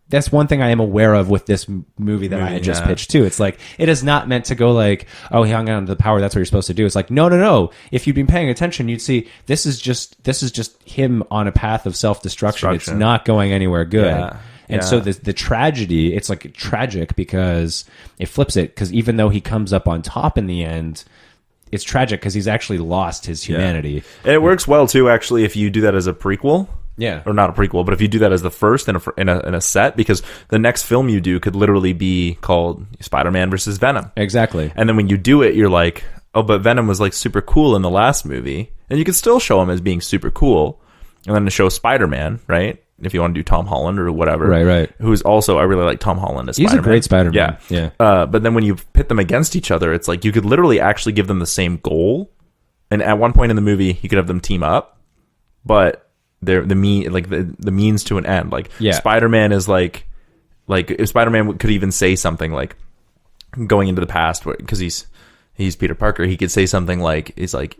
that's one thing I am aware of with this movie that I had just pitched too. It's like, it is not meant to go like, oh, he hung on to the power, that's what you're supposed to do. It's like, no. If you'd been paying attention, you'd see this is just him on a path of self-destruction. It's not going anywhere good. Yeah. And so the tragedy, it's like tragic because it flips it, because even though he comes up on top in the end, it's tragic because he's actually lost his humanity. And it works well too, actually, if you do that as a prequel. Yeah, or not a prequel, but if you do that as the first in a set, because the next film you do could literally be called Spider-Man versus Venom. Exactly. And then when you do it, you're like, oh, but Venom was like super cool in the last movie, and you could still show him as being super cool, and then to show Spider-Man, right? If you want to do Tom Holland or whatever, right. Who's also, I really like Tom Holland as Spider-Man. He's a great Spider-Man. Yeah. But then when you pit them against each other, it's like you could literally actually give them the same goal, and at one point in the movie, you could have them team up, but the means to an end. Like, Spider-Man is like if Spider-Man could even say something like, going into the past, because he's Peter Parker, he could say something like, it's like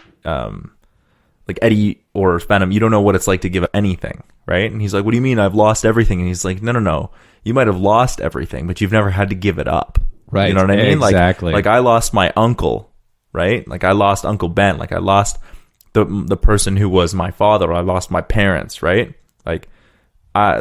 Eddie or Venom, you don't know what it's like to give up anything, right? And he's like, what do you mean I've lost everything? And he's like, no, you might have lost everything, but you've never had to give it up, right? You know what I mean? Exactly. Like I lost my uncle, right? Like I lost Uncle Ben, like I lost the person who was my father, or I lost my parents, right? Like,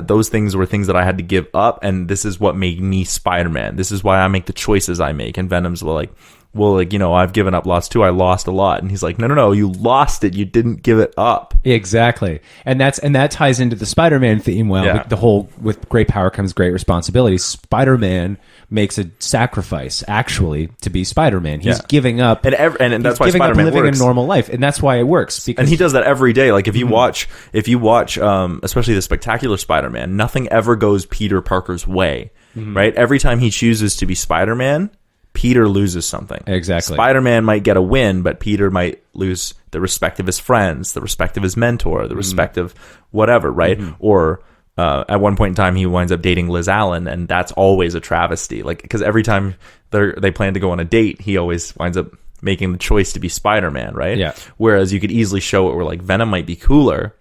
those things were things that I had to give up, and this is what made me Spider-Man. This is why I make the choices I make. And Venom's like, I've given up lots too. I lost a lot. And he's like, no, you lost it. You didn't give it up. Exactly. And that ties into the Spider-Man theme. Well, the whole, with great power comes great responsibility. Spider-Man makes a sacrifice, actually, to be Spider-Man. He's giving up, and that's why Spider-Man living works. a normal life, and that's why it works. Because, and he does that every day. Like, if you watch, especially the Spectacular Spider-Man, nothing ever goes Peter Parker's way, right? Every time he chooses to be Spider-Man, Peter loses something. Exactly. Spider-Man might get a win, but Peter might lose the respect of his friends, the respect of his mentor, the respect of whatever, right? Or at one point in time he winds up dating Liz Allen, and that's always a travesty. Like, because every time they plan to go on a date, he always winds up making the choice to be Spider-Man, right? Yeah. Whereas you could easily show it where like Venom might be cooler,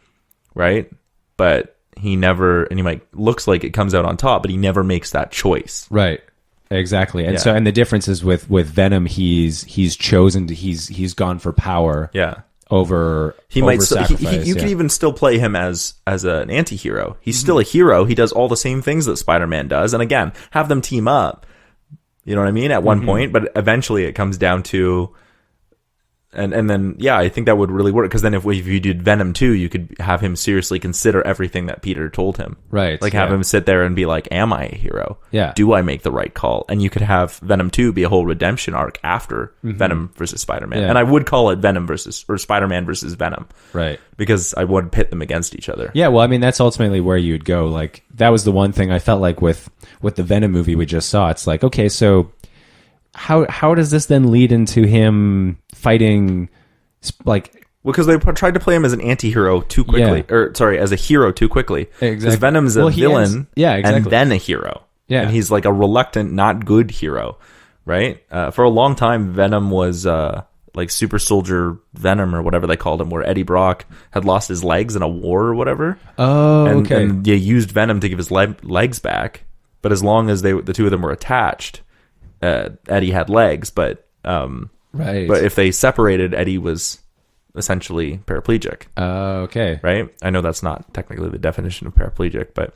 right? But he never, and he might looks like it comes out on top, but he never makes that choice. Right. Exactly. And Yeah. so, and the difference is with Venom, he's chosen to, he's gone for power. Yeah. Over He over might still, sacrifice, you could even still play him as an anti-hero. He's still a hero. He does all the same things that Spider-Man does. And again, have them team up. You know what I mean? At one point, but eventually it comes down to, and then, yeah, I think that would really work. Because then if you did Venom 2, you could have him seriously consider everything that Peter told him. Right. Like have him sit there and be like, am I a hero? Yeah. Do I make the right call? And you could have Venom 2 be a whole redemption arc after Venom versus Spider-Man. Yeah. And I would call it Spider-Man versus Venom. Right. Because I would pit them against each other. Yeah, well, I mean, that's ultimately where you'd go. Like, that was the one thing I felt like with the Venom movie we just saw. It's like, okay, so how does this then lead into him fighting, like... Well, because they tried to play him as an anti-hero too quickly. Yeah. Or, sorry, as a hero too quickly. Exactly. Because Venom's a villain exactly. and then a hero. Yeah. And he's like a reluctant, not good hero, right? For a long time, Venom was... like Super Soldier Venom or whatever they called him, where Eddie Brock had lost his legs in a war or whatever. Oh, okay. And they used Venom to give his legs back. But as long as the two of them were attached, Eddie had legs. But right. But if they separated, Eddie was essentially paraplegic. Okay. Right? I know that's not technically the definition of paraplegic, but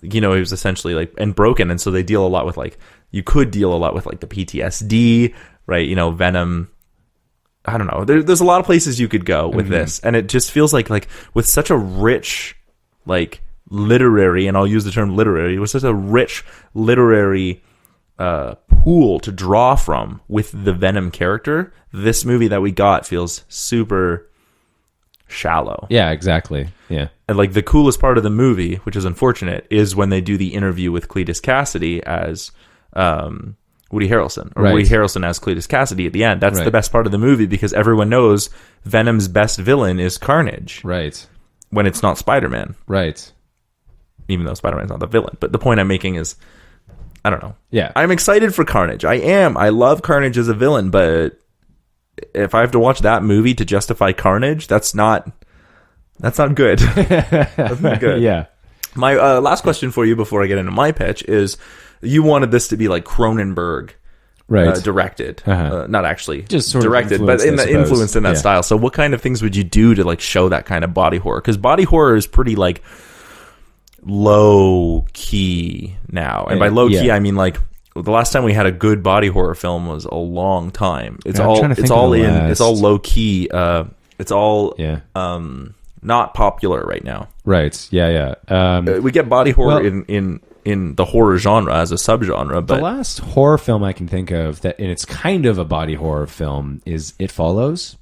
he was essentially like and broken, and so they deal a lot with like you could deal a lot with like the PTSD, right? Venom. I don't know. There's a lot of places you could go with this, and it just feels like with such a rich, like literary, and I'll use the term literary, with such a rich literary pool to draw from with the Venom character. This movie that we got feels super shallow. Yeah, exactly. Yeah. And like the coolest part of the movie, which is unfortunate, is when they do the interview with Cletus Cassidy as Woody Harrelson, or Right. Woody Harrelson as Cletus Cassidy at the end. That's Right. the best part of the movie because everyone knows Venom's best villain is Carnage Right. when it's not Spider-Man, Right. even though Spider-Man's not the villain. But the point I'm making is, I don't know. Yeah. I'm excited for Carnage. I am. I love Carnage as a villain, but if I have to watch that movie to justify Carnage, that's not good. That's not good. Yeah. My last question for you before I get into my pitch is, you wanted this to be like Cronenberg Right. directed, not actually Just sort of directed, but influenced in that style. So what kind of things would you do to like show that kind of body horror? Because body horror is pretty like low key now, and by low key I mean like the last time we had a good body horror film was a long time. It's all low key. It's all not popular right now. Right. Yeah. Yeah. We get body horror in the horror genre as a subgenre, but the last horror film I can think of that, and it's kind of a body horror film, is It Follows.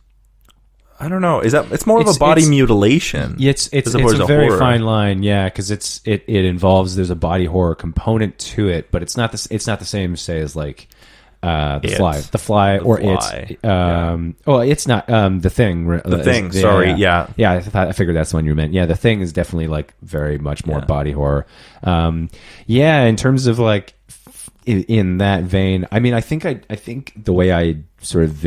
I don't know. It's more of a body mutilation? It's as opposed a to very horror. fine line, yeah, because it involves, there's a body horror component to it, but it's not the same, say, as like the fly, or Fly. It. Oh, it's not The Thing. The Thing. Sorry, yeah. I figured that's the one you meant. Yeah, The Thing is definitely like very much more body horror. In terms of like in that vein, I mean, I think the way I sort of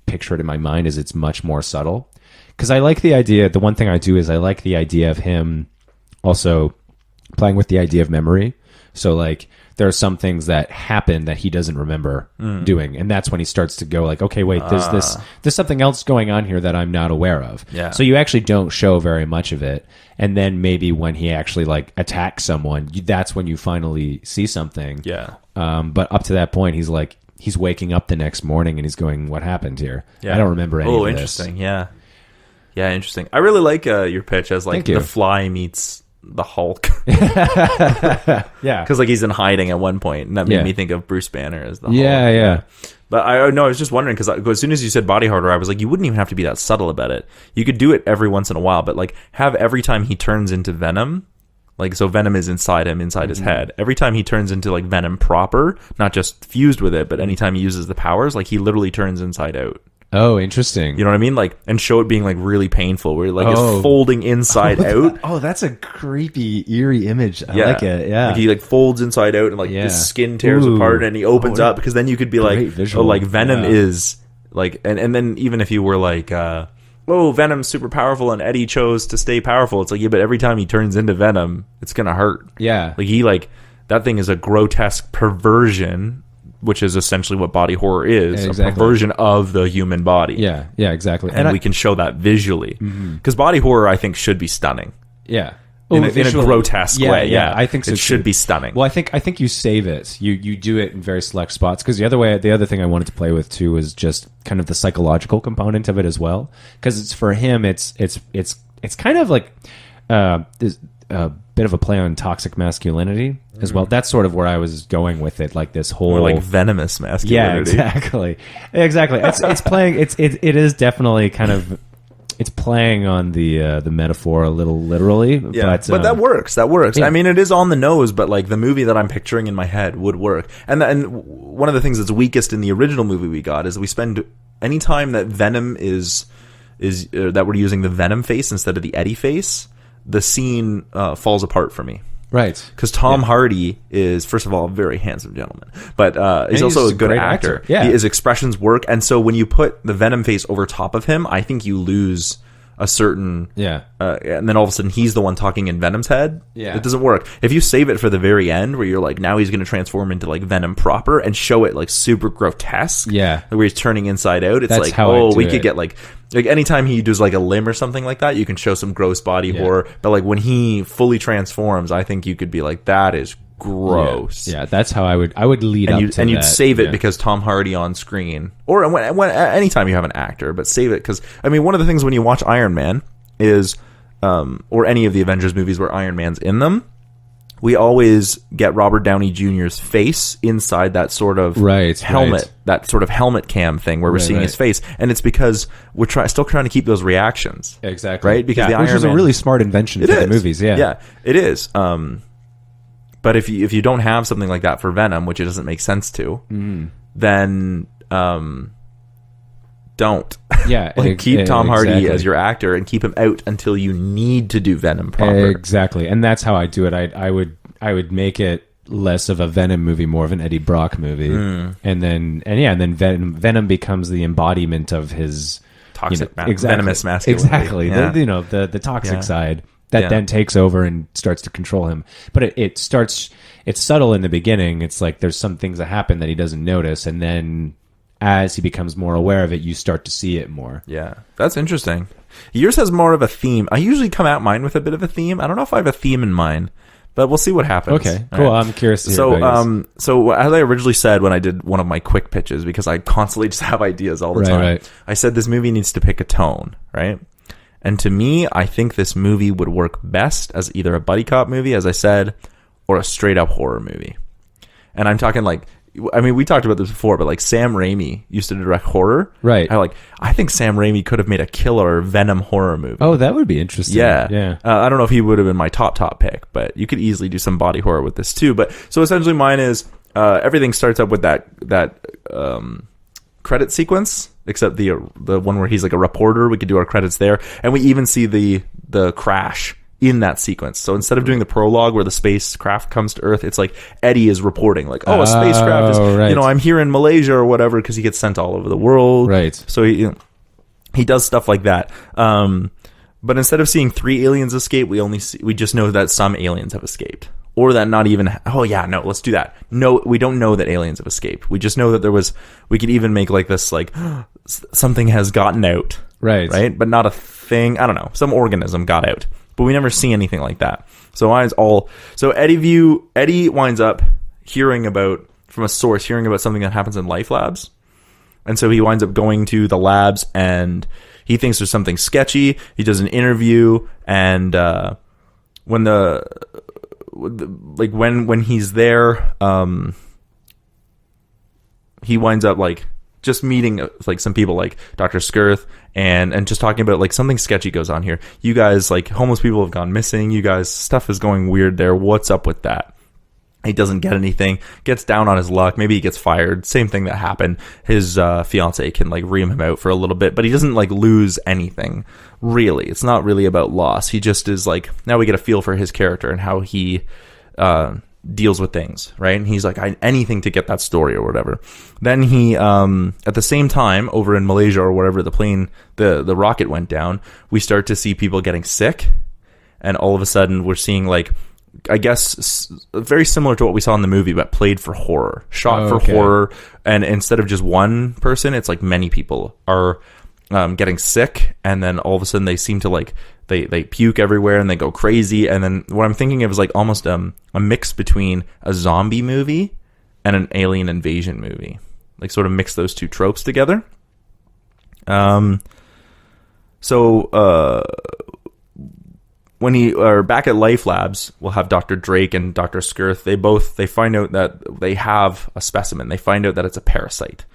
picture it in my mind is it's much more subtle, because I like the idea. The one thing I do is I like the idea of him also playing with the idea of memory. So like there are some things that happen that he doesn't remember doing, and that's when he starts to go like, okay, wait, there's something else going on here that I'm not aware of. Yeah. So you actually don't show very much of it, and then maybe when he actually like attacks someone, that's when you finally see something. Yeah. But up to that point, he's waking up the next morning and he's going, what happened here? Yeah. I don't remember any of this. Interesting. Yeah. Yeah, interesting. I really like your pitch as like Thank you. the Fly meets the Hulk. Yeah. Because like he's in hiding at one point, and that made me think of Bruce Banner as the Hulk. Yeah. But I was just wondering, because as soon as you said body horror, I was like, you wouldn't even have to be that subtle about it. You could do it every once in a while, but like have every time he turns into Venom, like so Venom is inside him, inside his head. Every time he turns into like Venom proper, not just fused with it, but anytime he uses the powers, like he literally turns inside out. Oh, interesting. You know what I mean? Like, and show it being like really painful, where like it's folding inside out. Oh, that's a creepy, eerie image. I like it. Yeah, like he like folds inside out, and like his skin tears apart, and he opens up, because then you could be like, visual. oh, like Venom is like, and then even if you were like, oh, Venom's super powerful, and Eddie chose to stay powerful. It's like, yeah, but every time he turns into Venom, it's gonna hurt. Yeah, like that thing is a grotesque perversion, which is essentially what body horror is, a perversion of the human body. Yeah, exactly. And we can show that visually. Because body horror, I think, should be stunning. Yeah. In a grotesque way. Yeah, I think so. It should be stunning. Well, I think you save it. You do it in very select spots. Because the other thing I wanted to play with too is just kind of the psychological component of it as well. Because it's for him, it's kind of like this bit of a play on toxic masculinity as well. That's sort of where I was going with it, like this whole, or like venomous masculinity. Yeah, exactly. It's playing. It is definitely kind of. It's playing on the metaphor a little literally, but that works. Yeah. I mean, it is on the nose, but like the movie that I'm picturing in my head would work. And one of the things that's weakest in the original movie we got is we spend any time that Venom is that we're using the Venom face instead of the Eddie face, the scene falls apart for me. Right. Because Tom Hardy is, first of all, a very handsome gentleman, but he's also a good actor. Yeah. His expressions work. And so when you put the Venom face over top of him, I think you lose a certain... Yeah. And then all of a sudden, he's the one talking in Venom's head. Yeah. It doesn't work. If you save it for the very end, where you're like, now he's going to transform into like Venom proper and show it like super grotesque. Yeah. Where he's turning inside out. It's That's like, how we could get like anytime he does like a limb or something like that, you can show some gross body horror. But like when he fully transforms, I think you could be like, that is gross. Yeah, that's how I would lead up to that. And you'd save it because Tom Hardy on screen, or when anytime you have an actor, but save it because I mean, one of the things when you watch Iron Man is, or any of the Avengers movies where Iron Man's in them, we always get Robert Downey Jr.'s face inside that sort of helmet, that sort of helmet cam thing where we're seeing his face, and it's because we're still trying to keep those reactions. Exactly, right? Because the which Iron is Man, a really smart invention for the movies. Yeah, it is. But if you don't have something like that for Venom, which it doesn't make sense to, then don't. Yeah, keep Tom Hardy as your actor and keep him out until you need to do Venom proper. Exactly, and that's how I do it. I would make it less of a Venom movie, more of an Eddie Brock movie, and then Venom becomes the embodiment of his toxic, venomous masculinity. Exactly, the toxic side. That then takes over and starts to control him. But it's subtle in the beginning. It's like there's some things that happen that he doesn't notice. And then as he becomes more aware of it, you start to see it more. Yeah, that's interesting. Yours has more of a theme. I usually come at mine with a bit of a theme. I don't know if I have a theme in mind, but we'll see what happens. Okay, cool. Right. I'm curious to hear So as I originally said when I did one of my quick pitches, because I constantly just have ideas all the time, I said this movie needs to pick a tone, right? And to me, I think this movie would work best as either a buddy cop movie, as I said, or a straight up horror movie. And I'm talking like, I mean, we talked about this before, but like Sam Raimi used to direct horror. Right. I think Sam Raimi could have made a killer Venom horror movie. Oh, that would be interesting. Yeah. I don't know if he would have been my top pick, but you could easily do some body horror with this too. But so essentially mine is, everything starts up with that credit sequence, except the one where he's like a reporter. We could do our credits there, and we even see the crash in that sequence. So instead of doing the prologue where the spacecraft comes to Earth, it's like Eddie is reporting like, a spacecraft is, I'm here in Malaysia or whatever, because he gets sent all over the world. Right. So he does stuff like that. But instead of seeing 3 aliens escape, we just know that some aliens have escaped. Or that not even... Oh, yeah, no, let's do that. No, we don't know that aliens have escaped. We just know that there was... We could even make like this, like, something has gotten out. Right? But not a thing... I don't know. Some organism got out. But we never see anything like that. So mine's all... So Eddie winds up hearing about... From a source, hearing about something that happens in life labs. And so he winds up going to the labs and he thinks there's something sketchy. He does an interview and when he's there, he winds up like just meeting like some people like Dr. Skirth and just talking about like something sketchy goes on here. You guys, like homeless people have gone missing. You guys, stuff is going weird there. What's up with that? He doesn't get anything, gets down on his luck. Maybe he gets fired. Same thing that happened. His fiance can like ream him out for a little bit, but he doesn't like lose anything, really. It's not really about loss. He just is like, now we get a feel for his character and how he deals with things, right? And he's like, anything to get that story or whatever. Then he, at the same time, over in Malaysia or wherever the rocket went down, we start to see people getting sick. And all of a sudden we're seeing like, I guess very similar to what we saw in the movie, but played for horror, shot for horror. And instead of just one person, it's like many people are getting sick. And then all of a sudden they seem to like, they puke everywhere and they go crazy. And then what I'm thinking of is like almost a mix between a zombie movie and an alien invasion movie. Like sort of mix those two tropes together. When he are back at Life Labs, we'll have Dr. Drake and Dr. Skirth. They find out that they have a specimen. They find out that it's a parasite,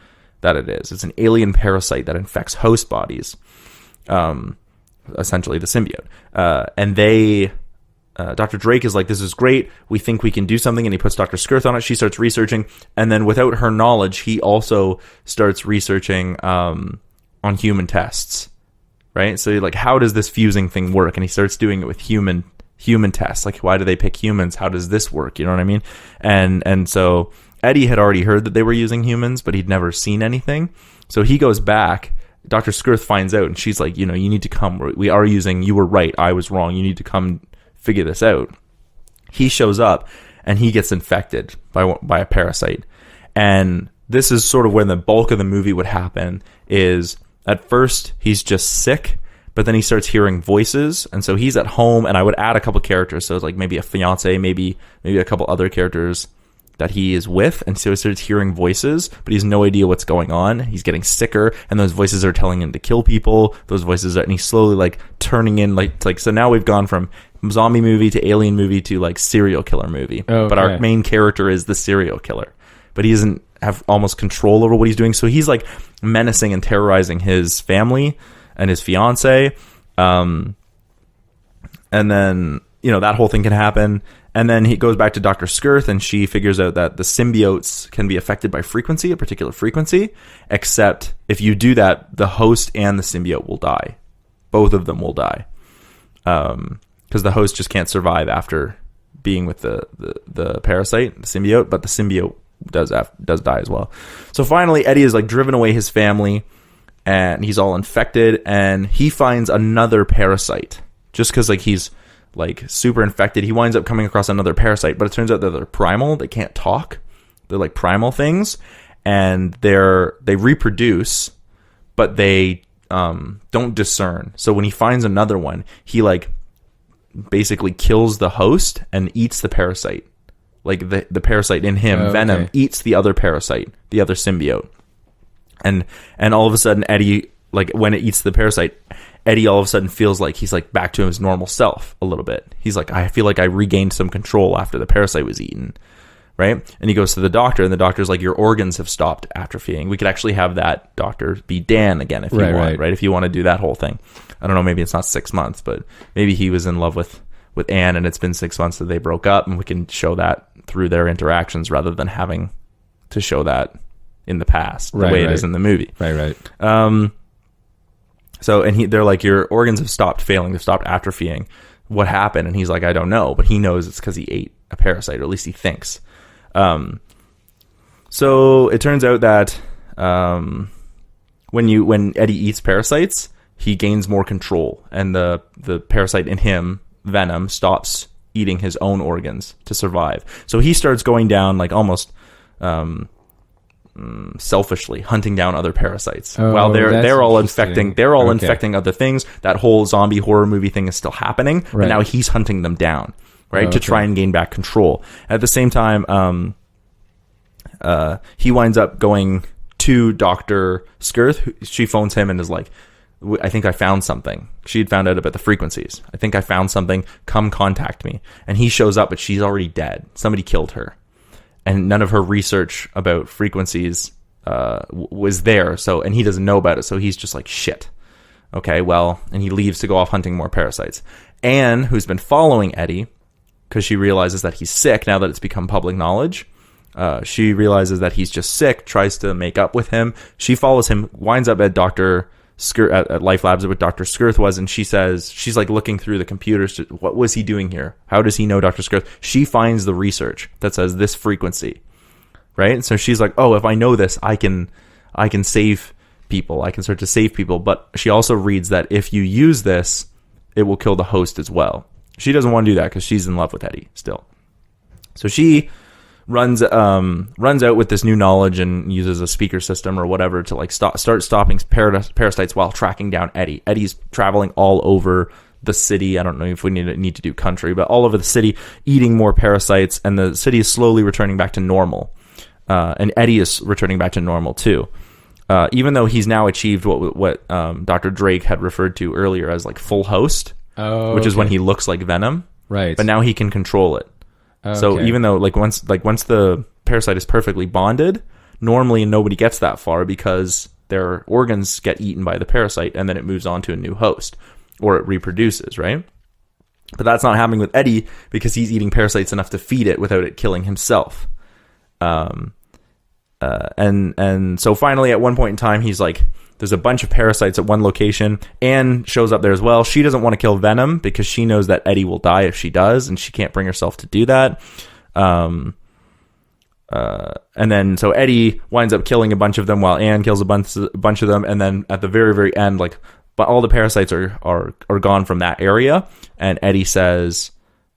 that it is. It's an alien parasite that infects host bodies, essentially the symbiote. Dr. Drake is like, this is great. We think we can do something. And he puts Dr. Skirth on it. She starts researching. And then without her knowledge, he also starts researching on human tests. Right? So like, how does this fusing thing work? And he starts doing it with human tests. Like, why do they pick humans? How does this work? You know what I mean? And so Eddie had already heard that they were using humans, but he'd never seen anything. So he goes back. Dr. Skirth finds out, and she's like, you need to come. We are using, you were right. I was wrong. You need to come figure this out. He shows up and he gets infected by a parasite. And this is sort of when the bulk of the movie would happen is, at first, he's just sick, but then he starts hearing voices, and so he's at home, and I would add a couple characters, so it's like maybe a fiance, maybe a couple other characters that he is with, and so he starts hearing voices, but he has no idea what's going on. He's getting sicker, and those voices are telling him to kill people. And he's slowly like turning in like so now we've gone from zombie movie to alien movie to like serial killer movie. Okay. But our main character is the serial killer, but he doesn't have almost control over what he's doing. So he's like menacing and terrorizing his family and his fiance. And then, that whole thing can happen. And then he goes back to Dr. Skirth, and she figures out that the symbiotes can be affected by frequency, a particular frequency, except if you do that, the host and the symbiote will die. Both of them will die. Because the host just can't survive after being with the parasite, the symbiote, but the symbiote does die as well. So finally, Eddie is like driven away his family, and he's all infected, and he finds another parasite just because like he's like super infected. He winds up coming across another parasite, but it turns out that they're primal. They can't talk. They're like primal things, and they reproduce, but they don't discern. So when he finds another one, he like basically kills the host and eats the parasite. Like the parasite in him, Venom, eats the other parasite, the other symbiote. And all of a sudden, Eddie, like when it eats the parasite, Eddie all of a sudden feels like he's like back to his normal self a little bit. He's like, I feel like I regained some control after the parasite was eaten. Right? And he goes to the doctor, and the doctor's like, your organs have stopped atrophying. We could actually have that doctor be Dan again if you want, right? If you want to do that whole thing. I don't know, maybe it's not 6 months, but maybe he was in love with Anne, and it's been 6 months that they broke up, and we can show that through their interactions rather than having to show that in the past, the way it is in the movie. Right. So, and they're like, your organs have stopped failing, they've stopped atrophying. What happened? And he's like, I don't know, but he knows it's because he ate a parasite, or at least he thinks. So it turns out that when Eddie eats parasites, he gains more control, and the parasite in him, Venom, stops eating his own organs to survive. So he starts going down like almost selfishly hunting down other parasites while they're all infecting other things. That whole zombie horror movie thing is still happening, but now he's hunting them down, to try and gain back control. At the same time, he winds up going to Dr. Skirth. She phones him and is like, I think I found something. She'd found out about the frequencies. I think I found something. Come contact me. And he shows up, but she's already dead. Somebody killed her. And none of her research about frequencies was there. And he doesn't know about it. So he's just like, shit. Okay, well, and he leaves to go off hunting more parasites. Anne, who's been following Eddie, because she realizes that he's sick now that it's become public knowledge. She realizes that he's just sick, tries to make up with him. She follows him, winds up at Dr. at Life Labs with Dr. Skirth was, and she says, she's like looking through the computers. What was he doing here? How does he know Dr. Skirth? She finds the research that says this frequency, right? And so she's like, oh, if I know this, I can save people. I can start to save people. But she also reads that if you use this, it will kill the host as well. She doesn't want to do that because she's in love with Eddie still. So she runs out with this new knowledge and uses a speaker system or whatever to like start stopping parasites while tracking down Eddie. Eddie's traveling all over the city. I don't know if we need to do country, but all over the city, eating more parasites, and the city is slowly returning back to normal. And Eddie is returning back to normal too. Even though he's now achieved what Dr. Drake had referred to earlier as like full host, which is when he looks like Venom. Right. But now he can control it. So even though once the parasite is perfectly bonded, normally nobody gets that far because their organs get eaten by the parasite and then it moves on to a new host or it reproduces, right? But that's not happening with Eddie because he's eating parasites enough to feed it without it killing himself. And so finally at one point in time, he's like, there's a bunch of parasites at one location. Anne shows up there as well. She doesn't want to kill Venom because she knows that Eddie will die if she does, and she can't bring herself to do that. And then so Eddie winds up killing a bunch of them while Anne kills a bunch of them. And then at the very, very end, like, but all the parasites are gone from that area. And Eddie says,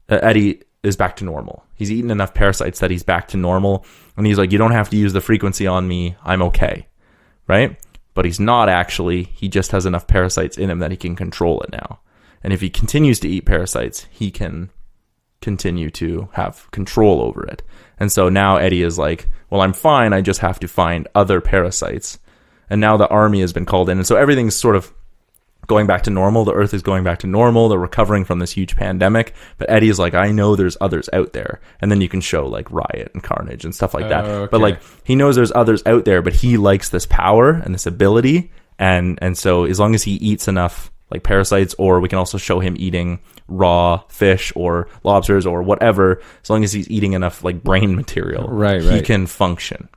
Eddie is back to normal. He's eaten enough parasites that he's back to normal. And he's like, you don't have to use the frequency on me. I'm okay. Right? But he's not actually. He just has enough parasites in him that he can control it now. And if he continues to eat parasites, he can continue to have control over it. And so now Eddie is like, well, I'm fine. I just have to find other parasites. And now the army has been called in. And so everything's sort of going back to normal. The Earth is going back to normal. They're recovering from this huge pandemic. But Eddie is like, I know there's others out there. And then you can show like Riot and Carnage and stuff like that. Okay. But like, he knows there's others out there, but he likes this power and this ability. And so as long as he eats enough like parasites, or we can also show him eating raw fish or lobsters or whatever, as long as he's eating enough like brain material, he can function.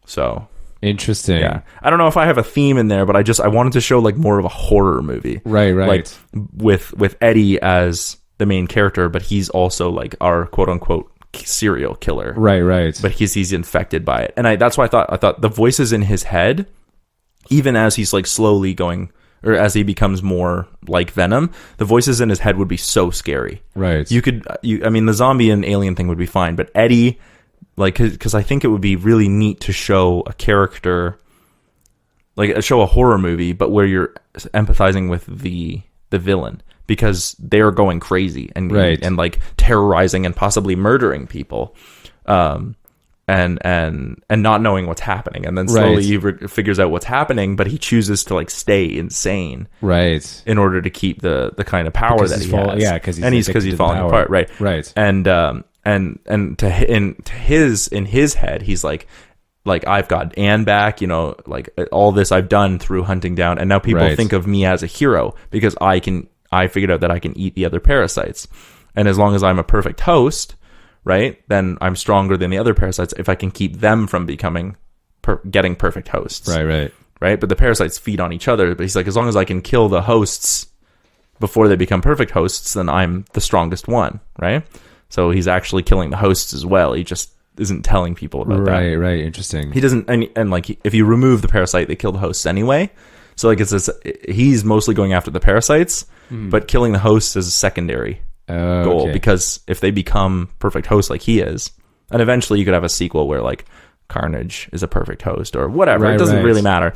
So interesting. Yeah. I don't know if I have a theme in there, but I wanted to show like more of a horror movie. Right. Like with Eddie as the main character, but he's also like our quote unquote serial killer. Right. But he's infected by it. And that's why I thought the voices in his head, even as he's like slowly going, or as he becomes more like Venom, the voices in his head would be so scary. Right. I mean, the zombie and alien thing would be fine, but Eddie, like, because I think it would be really neat to show a character, like show a horror movie, but where you're empathizing with the villain because they're going crazy and like terrorizing and possibly murdering people, and not knowing what's happening, and then slowly he figures out what's happening, but he chooses to like stay insane, in order to keep the kind of power because that he has. Yeah, because he's falling apart, right. And in his head, he's like I've got Anne back, you know, like all this I've done through hunting down, and now people think of me as a hero because I figured out that I can eat the other parasites, and as long as I'm a perfect host, right, then I'm stronger than the other parasites if I can keep them from becoming getting perfect hosts, right. But the parasites feed on each other. But he's like, as long as I can kill the hosts before they become perfect hosts, then I'm the strongest one, right? So he's actually killing the hosts as well. He just isn't telling people about that. Right. Interesting. He doesn't, and like if you remove the parasite, they kill the hosts anyway. So like he's mostly going after the parasites, but killing the hosts is a secondary goal because if they become perfect hosts like he is, and eventually you could have a sequel where like Carnage is a perfect host or whatever. It doesn't really matter.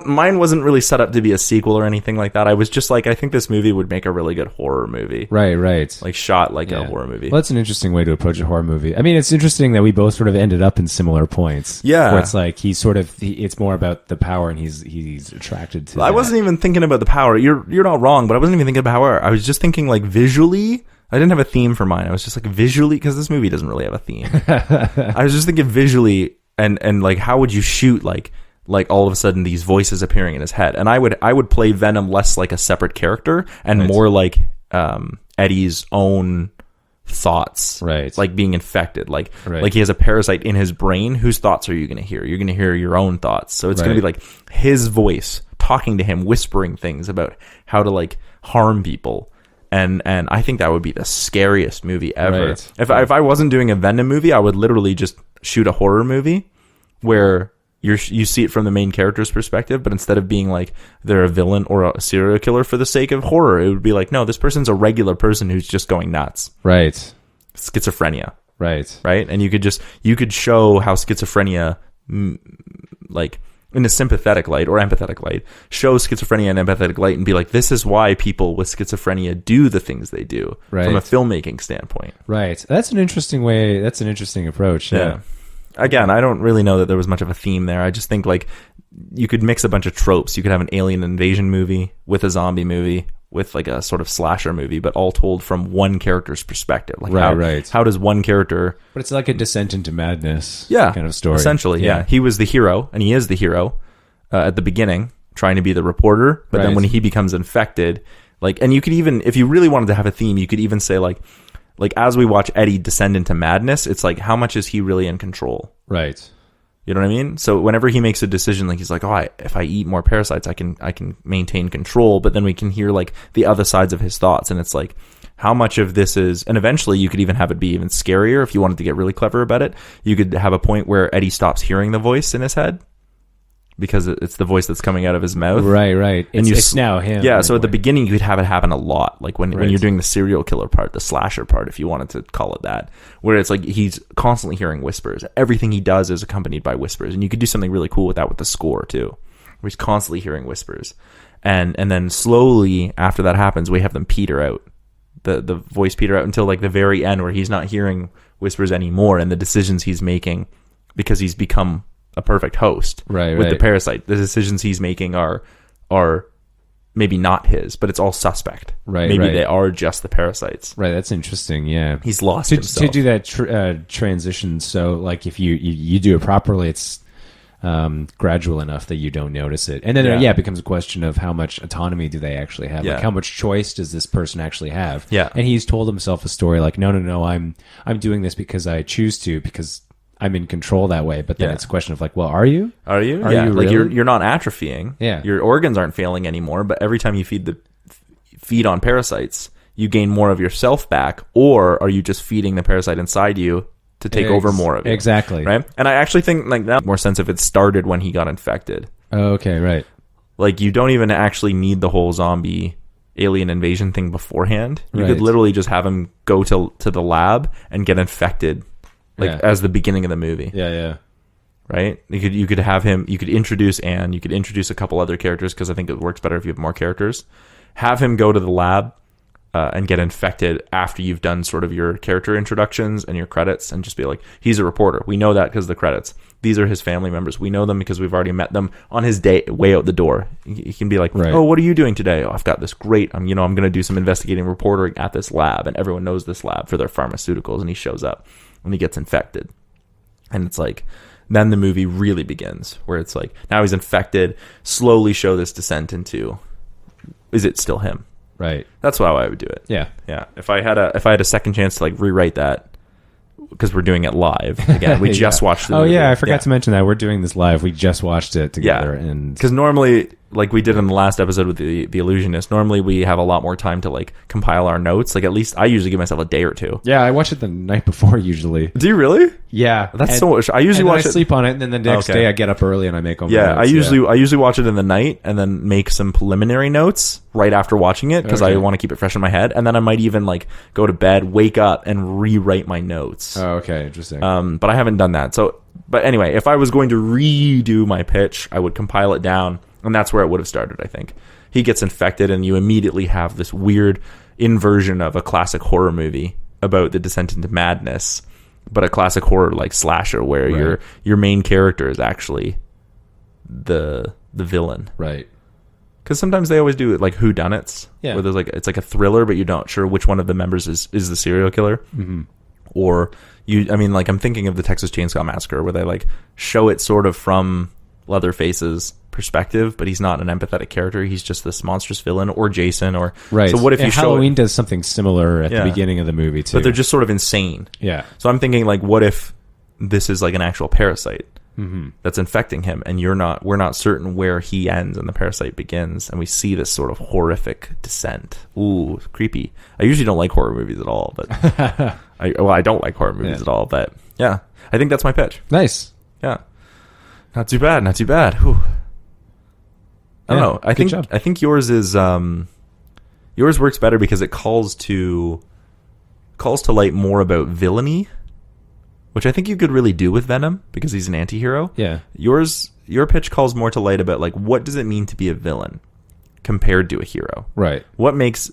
Mine wasn't really set up to be a sequel or anything like that. I was just like, I think this movie would make a really good horror movie. Right. Like shot like a horror movie. Well, that's an interesting way to approach a horror movie. I mean, it's interesting that we both sort of ended up in similar points. Yeah. Where it's like, it's more about the power and he's attracted to I wasn't even thinking about the power. You're not wrong, but I wasn't even thinking about power. I was just thinking like visually. I didn't have a theme for mine. I was just like visually, because this movie doesn't really have a theme. I was just thinking visually. And like, how would you shoot like all of a sudden these voices appearing in his head? And I would play Venom less like a separate character and more like Eddie's own thoughts, Right. like being infected, like Right. like he has a parasite in his brain. Whose thoughts are you going to hear? You're going to hear your own thoughts. So it's going to be like his voice talking to him, whispering things about how to like harm people. And I think that would be the scariest movie ever. Right. If I wasn't doing a Venom movie, I would literally just shoot a horror movie where you see it from the main character's perspective, but instead of being like they're a villain or a serial killer for the sake of horror, it would be like, no, this person's a regular person who's just going nuts. Right. Schizophrenia. Right. Right. And you could show how schizophrenia, like in a sympathetic light or empathetic light, show schizophrenia and empathetic light and be like, this is why people with schizophrenia do the things they do Right. from a filmmaking standpoint. Right. That's an interesting way. That's an interesting approach. Yeah. Again, I don't really know that there was much of a theme there. I just think like you could mix a bunch of tropes. You could have an alien invasion movie with a zombie movie with like a sort of slasher movie, but all told from one character's perspective. Like how does one character... But it's like a descent into madness kind of story. Essentially, yeah. He was the hero, and he is the hero at the beginning, trying to be the reporter. But then when he becomes infected, like, and you could even, if you really wanted to have a theme, you could even say like as we watch Eddie descend into madness, it's like, how much is he really in control? Right. You know what I mean? So whenever he makes a decision, like he's like, oh, if I eat more parasites, I can maintain control. But then we can hear like the other sides of his thoughts, and it's like, how much of this is, and eventually you could even have it be even scarier if you wanted to get really clever about it. You could have a point where Eddie stops hearing the voice in his head because it's the voice that's coming out of his mouth. Right. And it's now him. Yeah. So at the beginning, you could have it happen a lot. Like when you're doing the serial killer part, the slasher part, if you wanted to call it that, where it's like he's constantly hearing whispers. Everything he does is accompanied by whispers. And you could do something really cool with that with the score too, where he's constantly hearing whispers. And then slowly after that happens, we have them peter out. The voice peter out until like the very end where he's not hearing whispers anymore, and the decisions he's making because he's become a perfect host with the parasite. The decisions he's making are maybe not his, but it's all suspect. Maybe they are just the parasites. Right. That's interesting. Yeah. He's lost himself. To do that transition. So like if you do it properly, it's gradual enough that you don't notice it. And then it becomes a question of how much autonomy do they actually have? Like how much choice does this person actually have? Yeah. And he's told himself a story like, no, I'm doing this because I choose to, because I'm in control that way. But then it's a question of like, well, are you? Are you? Are you like really? you're not atrophying. Yeah. Your organs aren't failing anymore, but every time you feed on parasites, you gain more of yourself back, or are you just feeding the parasite inside you to take over more of it? Exactly. Right? And I actually think like that makes more sense if it started when he got infected. Oh, okay, right. Like you don't even actually need the whole zombie alien invasion thing beforehand. You could literally just have him go to the lab and get infected as the beginning of the movie. Yeah. Right? You could have him, you could introduce Anne, you could introduce a couple other characters, because I think it works better if you have more characters. Have him go to the lab and get infected after you've done sort of your character introductions and your credits, and just be like, he's a reporter. We know that because of the credits. These are his family members. We know them because we've already met them on his way out the door. He can be like, oh, what are you doing today? Oh, I've got this great, I'm going to do some investigating reporting at this lab, and everyone knows this lab for their pharmaceuticals, and he shows up and he gets infected. And it's like, then the movie really begins, where it's like, now he's infected, slowly show this descent into, is it still him? Right. That's how I would do it. Yeah. If I had a second chance to like rewrite that, because we're doing it live again. We just watched the movie. I forgot to mention that we're doing this live. We just watched it together, and because normally, like we did in the last episode with the Illusionist, normally we have a lot more time to like compile our notes. Like at least I usually give myself a day or two. Yeah, I watch it the night before usually. Do you really? Yeah, that's so much. I usually watch it. I sleep on it, and then the next day I get up early and I make all my notes. I usually watch it in the night and then make some preliminary notes right after watching it, because I want to keep it fresh in my head, and then I might even like go to bed, wake up, and rewrite my notes. Oh, okay, interesting. But I haven't done that. So, but anyway, if I was going to redo my pitch, I would compile it down, and that's where it would have started. I think he gets infected, and you immediately have this weird inversion of a classic horror movie about the descent into madness, but a classic horror like slasher where your main character is actually the villain, right? Because sometimes they always do it like whodunits, where there's like it's like a thriller, but you're not sure which one of the members is the serial killer. Mm-hmm. Or I'm thinking of the Texas Chainsaw Massacre, where they like show it sort of from Leatherface's perspective, but he's not an empathetic character. He's just this monstrous villain, or Jason, or right. So what if and you show Halloween does something similar at the beginning of the movie too? But they're just sort of insane. Yeah. So I'm thinking, like, what if this is like an actual parasite that's infecting him, and we're not certain where he ends and the parasite begins, and we see this sort of horrific descent. Ooh, creepy. I usually don't like horror movies at all, but I don't like horror movies at all, but yeah, I think that's my pitch. Nice. Yeah. Not too bad. Whew. I don't know. I think yours is yours works better because it calls to light more about villainy, which I think you could really do with Venom because he's an anti-hero. Yeah. Your pitch calls more to light about, like, what does it mean to be a villain compared to a hero? Right. What makes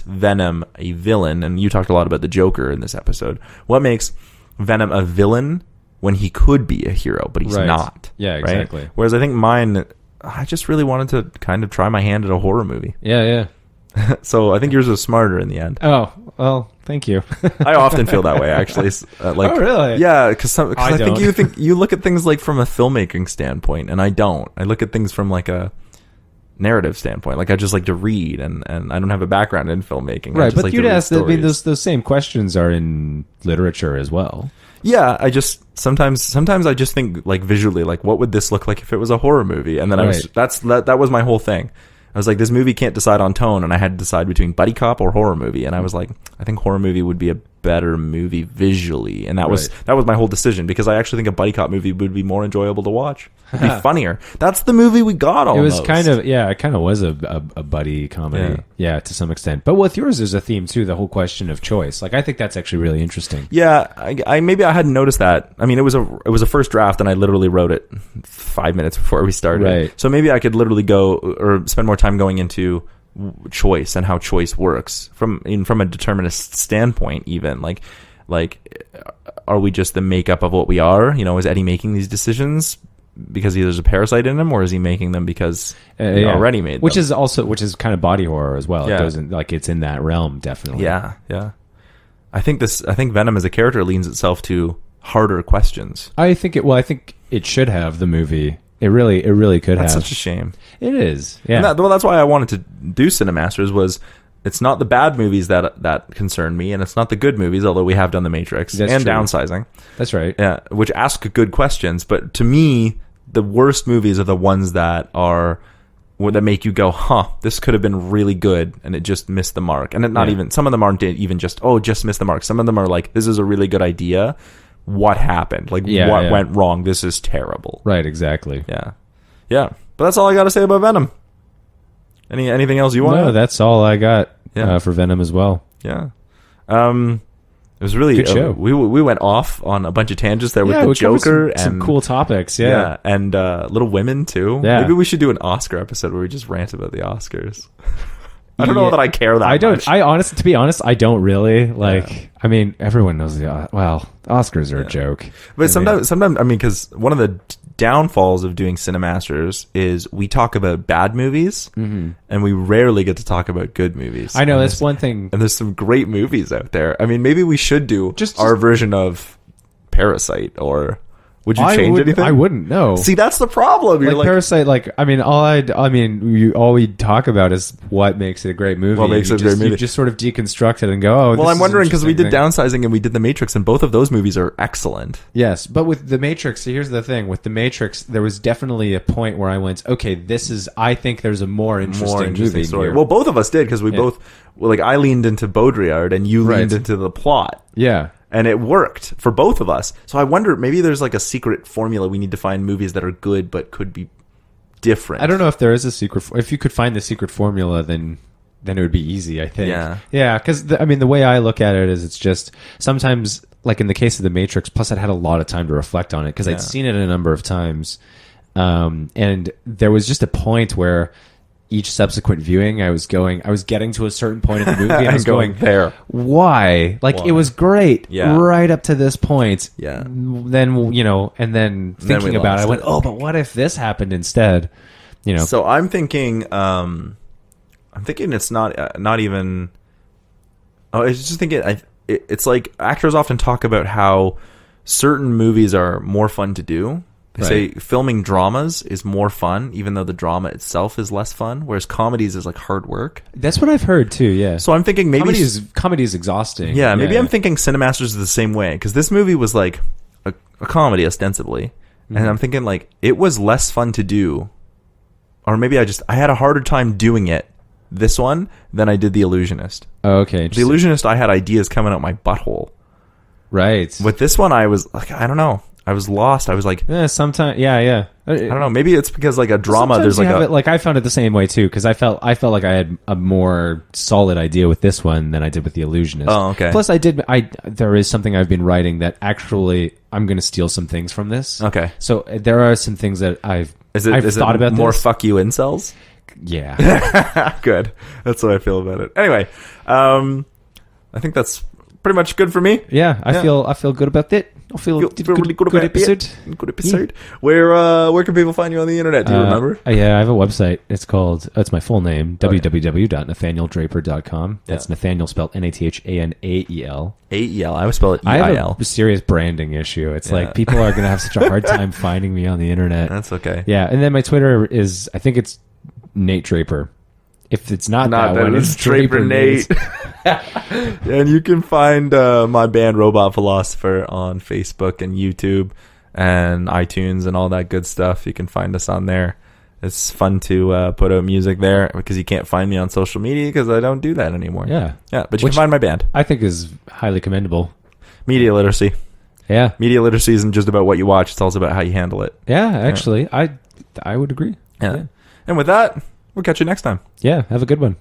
Venom a villain? And you talked a lot about the Joker in this episode. What makes Venom a villain when he could be a hero, but he's not? Yeah, exactly. Right? Whereas I think mine, I just really wanted to kind of try my hand at a horror movie. Yeah. So I think yours was smarter in the end. Oh, well, thank you. I often feel that way, actually. Like, oh, really? Yeah, because I don't. think you look at things like from a filmmaking standpoint, and I don't. I look at things from like a narrative standpoint. Like, I just like to read, and I don't have a background in filmmaking. Right, I just but like you'd to read ask. I mean, stories. those same questions are in literature as well. Yeah, I just sometimes I just think, like, visually, like, what would this look like if it was a horror movie? And then that was my whole thing. I was like, this movie can't decide on tone, and I had to decide between buddy cop or horror movie, and I was like, I think horror movie would be a better movie visually, and that was my whole decision, because I actually think a buddy cop movie would be more enjoyable to watch. It'd be funnier. That's the movie we got. Almost. It was kind of was a buddy comedy, to some extent. But with yours, there's a theme too, the whole question of choice. Like, I think that's actually really interesting. Yeah, I maybe I hadn't noticed that. I mean, it was a first draft, and I literally wrote it 5 minutes before we started. Right. So maybe I could literally go or spend more time going into choice and how choice works from a determinist standpoint. Even like, are we just the makeup of what we are? You know, is Eddie making these decisions because there's a parasite in him, or is he making them because he already made them? Which is kind of body horror as well. Yeah. It doesn't, like, it's in that realm, definitely. Yeah. I think Venom as a character leans itself to harder questions. I think it should have the movie. It really could have. That's such a shame. It is. Yeah. And that's why I wanted to do CineMasters. Was it's not the bad movies that concern me, and it's not the good movies, although we have done The Matrix and true. Downsizing. That's right. Yeah, which ask good questions. But to me, the worst movies are the ones that make you go, huh, this could have been really good, and it just missed the mark. And even some of them aren't even just missed the mark. Some of them are like, this is a really good idea. What happened? Like, what went wrong? This is terrible. Right, exactly. Yeah. But that's all I got to say about Venom. Anything else you want? No, that's all I got for Venom as well. Yeah. It was really good show. We went off on a bunch of tangents there with the Joker and some cool topics. Yeah, and Little Women too. Yeah. Maybe we should do an Oscar episode where we just rant about the Oscars. I don't know that I care that much. To be honest, I don't really like. Yeah. I mean, everyone knows the Oscars are a joke. But sometimes, I mean, because one of the downfalls of doing CineMasters is we talk about bad movies, and we rarely get to talk about good movies. I know, that's one thing. And there's some great movies out there. I mean, maybe we should do our version of Parasite, or would you change anything? I wouldn't. No. See, that's the problem. You're like Parasite. Like, I mean, all we talk about is what makes it a great movie. What makes it a great movie? You just sort of deconstruct it and go, oh. Well, I'm wondering, because we did Downsizing and we did The Matrix, and both of those movies are excellent. Yes, but with The Matrix, here's the thing: with The Matrix, there was definitely a point where I went, okay, I think there's a more interesting movie story. Here. Well, both of us did, because we both, like, I leaned into Baudrillard and you leaned into the plot. Yeah. And it worked for both of us. So I wonder, maybe there's like a secret formula. We need to find movies that are good but could be different. I don't know if there is a secret. If you could find the secret formula, then it would be easy, I think. Yeah. Because the way I look at it is, it's just sometimes, like in the case of The Matrix. Plus, I'd had a lot of time to reflect on it because I'd seen it a number of times, and there was just a point where each subsequent viewing, I was getting to a certain point in the movie, and I was going there. Why? Like, it was great right up to this point. Yeah. Then, and then thinking about it, I went, oh, but what if this happened instead? So I'm thinking, it's not even. Oh, I was just thinking, it's like actors often talk about how certain movies are more fun to do They say filming dramas is more fun, even though the drama itself is less fun, whereas comedies is like hard work. That's what I've heard too. Yeah. So I'm thinking maybe comedy is exhausting. Yeah, maybe I'm thinking CineMasters is the same way, because this movie was like a comedy ostensibly, and I'm thinking like it was less fun to do, or maybe I had a harder time doing it, this one, than I did The Illusionist. Oh, okay. The Illusionist, I had ideas coming out my butthole. Right. With this one, I was like, I don't know. I was lost. I was like, sometimes, yeah. I don't know. Maybe it's because like a drama. Sometimes There's like I found it the same way too, because I felt like I had a more solid idea with this one than I did with The Illusionist. Oh, okay. Plus, there is something I've been writing that actually I'm going to steal some things from this. Okay. So there are some things that I've thought about. More this. fuck you incels? Yeah. Good. That's what I feel about it. Anyway, I think that's pretty much good for me. Yeah, I feel good about it. I feel really good good about episode. it. Good episode. Where can people find you on the internet? Do you remember? Yeah, I have a website. It's my full name, www.nathanieldraper.com. That's Nathaniel spelled Nathanael. AEL. I would spell it EIL. I have a serious branding issue. It's like people are going to have such a hard time finding me on the internet. That's okay. Yeah, and then my Twitter is, I think it's Nate Draper. If it's not that one, it's Draper Nate. And you can find my band Robot Philosopher on Facebook and YouTube and iTunes and all that good stuff. You can find us on there. It's fun to put out music there, because you can't find me on social media because I don't do that anymore. Yeah. But you can find my band. I think is highly commendable. Media literacy. Yeah. Media literacy isn't just about what you watch. It's also about how you handle it. Yeah, actually, I would agree. Yeah. And with that, we'll catch you next time. Yeah, have a good one.